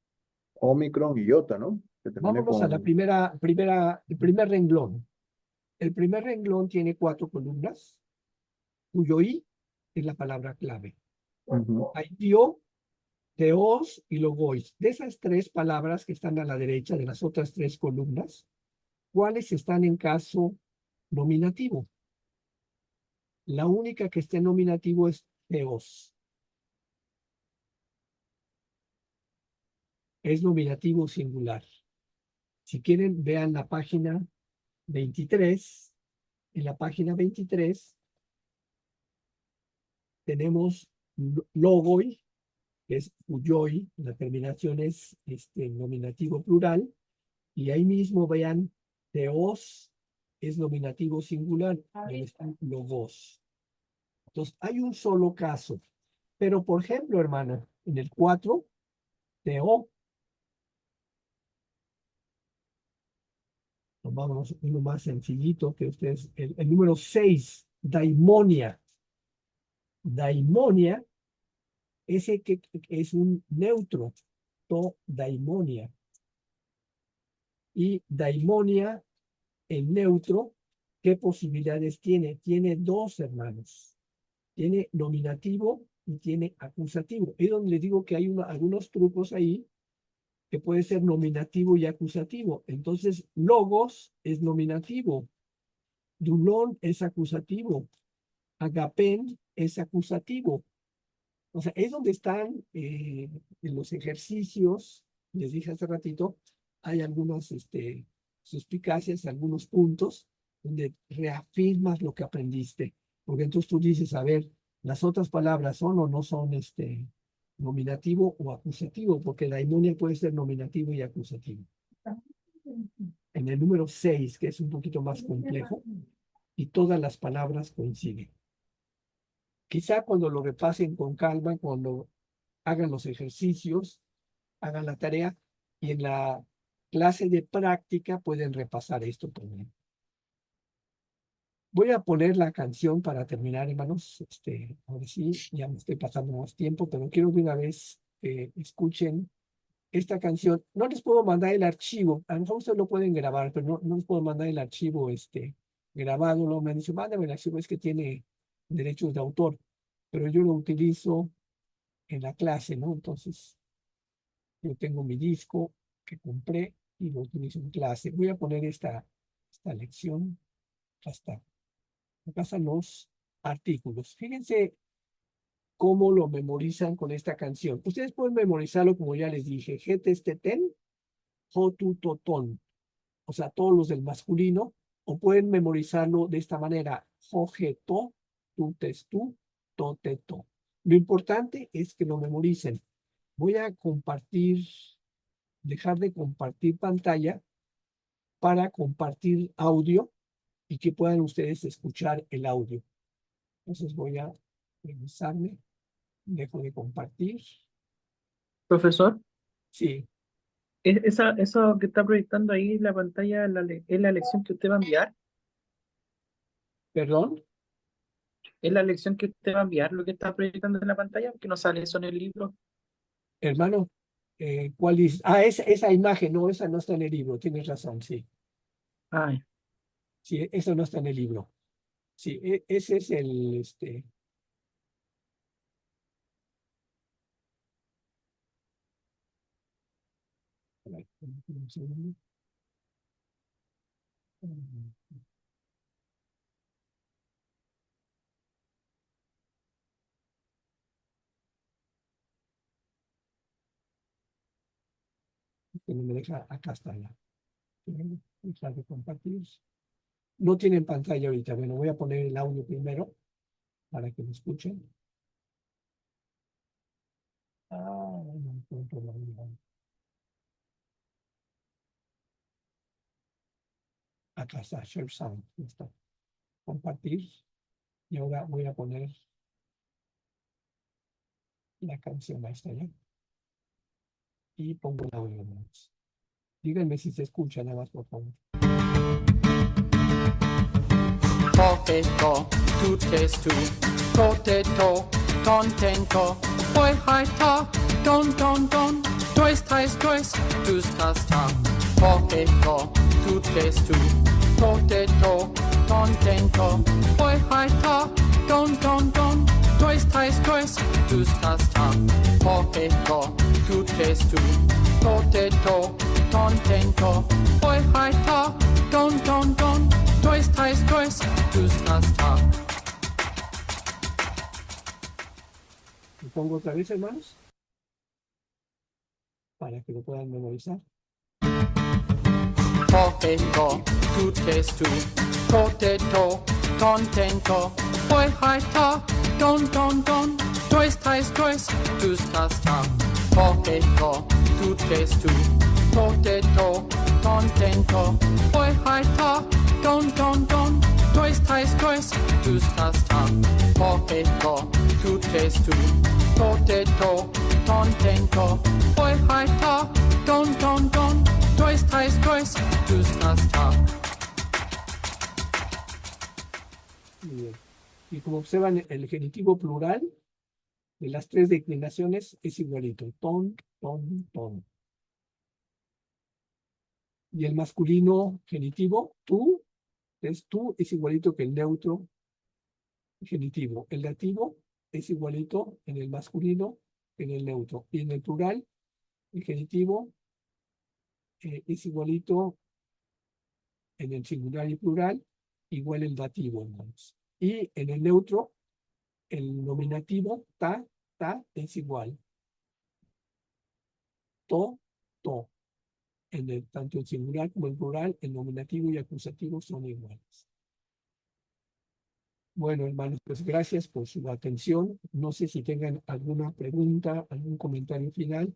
Omicron y iota, ¿no? Que termine Vámonos a la el primer renglón. El primer renglón tiene 4 columnas, cuyo I es la palabra clave. Ujú. Aidio Theos y logois. De esas tres palabras que están a la derecha de las otras tres columnas, ¿cuáles están en caso nominativo? La única que está en nominativo es theos. Es nominativo singular. Si quieren, vean la página 23. En la página 23 tenemos logoi, que es uyoi, la terminación es nominativo plural, y ahí mismo vean, theos es nominativo singular, y están logos. Entonces, hay un solo caso. Pero, por ejemplo, hermana, en el 4, theo, tomamos uno más sencillito que ustedes, el número 6, daimonia. Daimonia, ese que es un neutro, to daimonia. Y daimonia, el neutro, ¿qué posibilidades tiene? Tiene dos, hermanos. Tiene nominativo y tiene acusativo. Es donde les digo que hay algunos trucos ahí que puede ser nominativo y acusativo. Entonces, logos es nominativo. Dulón es acusativo. Agapen es acusativo. O sea, es donde están en los ejercicios, les dije hace ratito, hay algunas suspicacias, algunos puntos donde reafirmas lo que aprendiste. Porque entonces tú dices, a ver, las otras palabras son o no son nominativo o acusativo, porque daimonia puede ser nominativo y acusativo. En el número 6, que es un poquito más complejo, y todas las palabras coinciden. Quizá cuando lo repasen con calma, cuando hagan los ejercicios, hagan la tarea, y en la clase de práctica pueden repasar esto también. Voy a poner la canción para terminar, hermanos. Ahora sí, ya me estoy pasando más tiempo, pero quiero de una vez que escuchen esta canción. No les puedo mandar el archivo. A lo mejor ustedes lo pueden grabar, pero no les puedo mandar el archivo grabado. No me han dicho, mándame el archivo, es que tiene derechos de autor. Pero yo lo utilizo en la clase, ¿no? Entonces, yo tengo mi disco que compré y lo utilizo en clase. Voy a poner esta lección hasta... Acá están los artículos. Fíjense cómo lo memorizan con esta canción. Ustedes pueden memorizarlo como ya les dije. Getesteten, jotutotón. O sea, todos los del masculino. O pueden memorizarlo de esta manera. Jojeto, tutestu, toteto. Lo importante es que lo memoricen. Voy a compartir, dejar de compartir pantalla para compartir audio y que puedan ustedes escuchar el audio. Entonces voy a revisarme, dejo de compartir. Profesor, Sí, eso que está proyectando ahí en la pantalla es la lección que usted va a enviar. perdón. Es la lección que usted va a enviar, lo que está proyectando en la pantalla, porque no sale eso en el libro. Hermano, ¿cuál es? Ah, esa imagen, no, esa no está en el libro, tienes razón, sí. Ay, Sí, eso no está en el libro. Sí, ese es el, a ver, un segundo. Que no me deja, acá está ya. Dejar de compartir. No tienen pantalla ahorita. Bueno, voy a poner el audio primero para que lo escuchen. No encuentro el audio. Acá está, Share Sound. Está. Compartir. Y ahora voy a poner la canción. Ahí está ya. Y pongo el audio más. Díganme si se escucha nada más, por favor. Potato, tutestu, potato, contento, hoy haita, don, tois, tuskasta. Potato, tutestu, potato, contento, hoy haita, don, Twice, thrice, twice, tus, tas, ta. Potato, two, tres, two. Potato, ton, ten, to. Boy, hi, ta, don, don, don. Twice, thrice, twice, tus, tas, ta. Lo pongo otra vez, hermanos, para que lo puedan memorizar. Potato, two, tres, two. Potato, ton, ten, to. Boy, hi, ta, don, don, don. Twice, thrice, twice, tus, tas, ta. Potato, two, tres, two. Potato, ton, ten, to. Boy, hi, ta, don, don, don. Twice, thrice, twice, tus, tas, ta. Potato, two, tres, two. Potato, ton, ten, to. Boy, hi, ta, don, don, don. Twice, thrice, twice, tus, tas, ta. Bien. Y como observan, el genitivo plural de las tres declinaciones es igualito. Ton, ton, ton. Y el masculino genitivo, tú, es igualito que el neutro genitivo. El dativo es igualito en el masculino que en el neutro. Y en el plural, el genitivo es igualito en el singular y plural, igual el dativo, hermanos. Y en el neutro, el nominativo, ta, es igual. To, to. Tanto el singular como el plural, el nominativo y acusativo son iguales. Bueno, hermanos, pues gracias por su atención. No sé si tengan alguna pregunta, algún comentario final.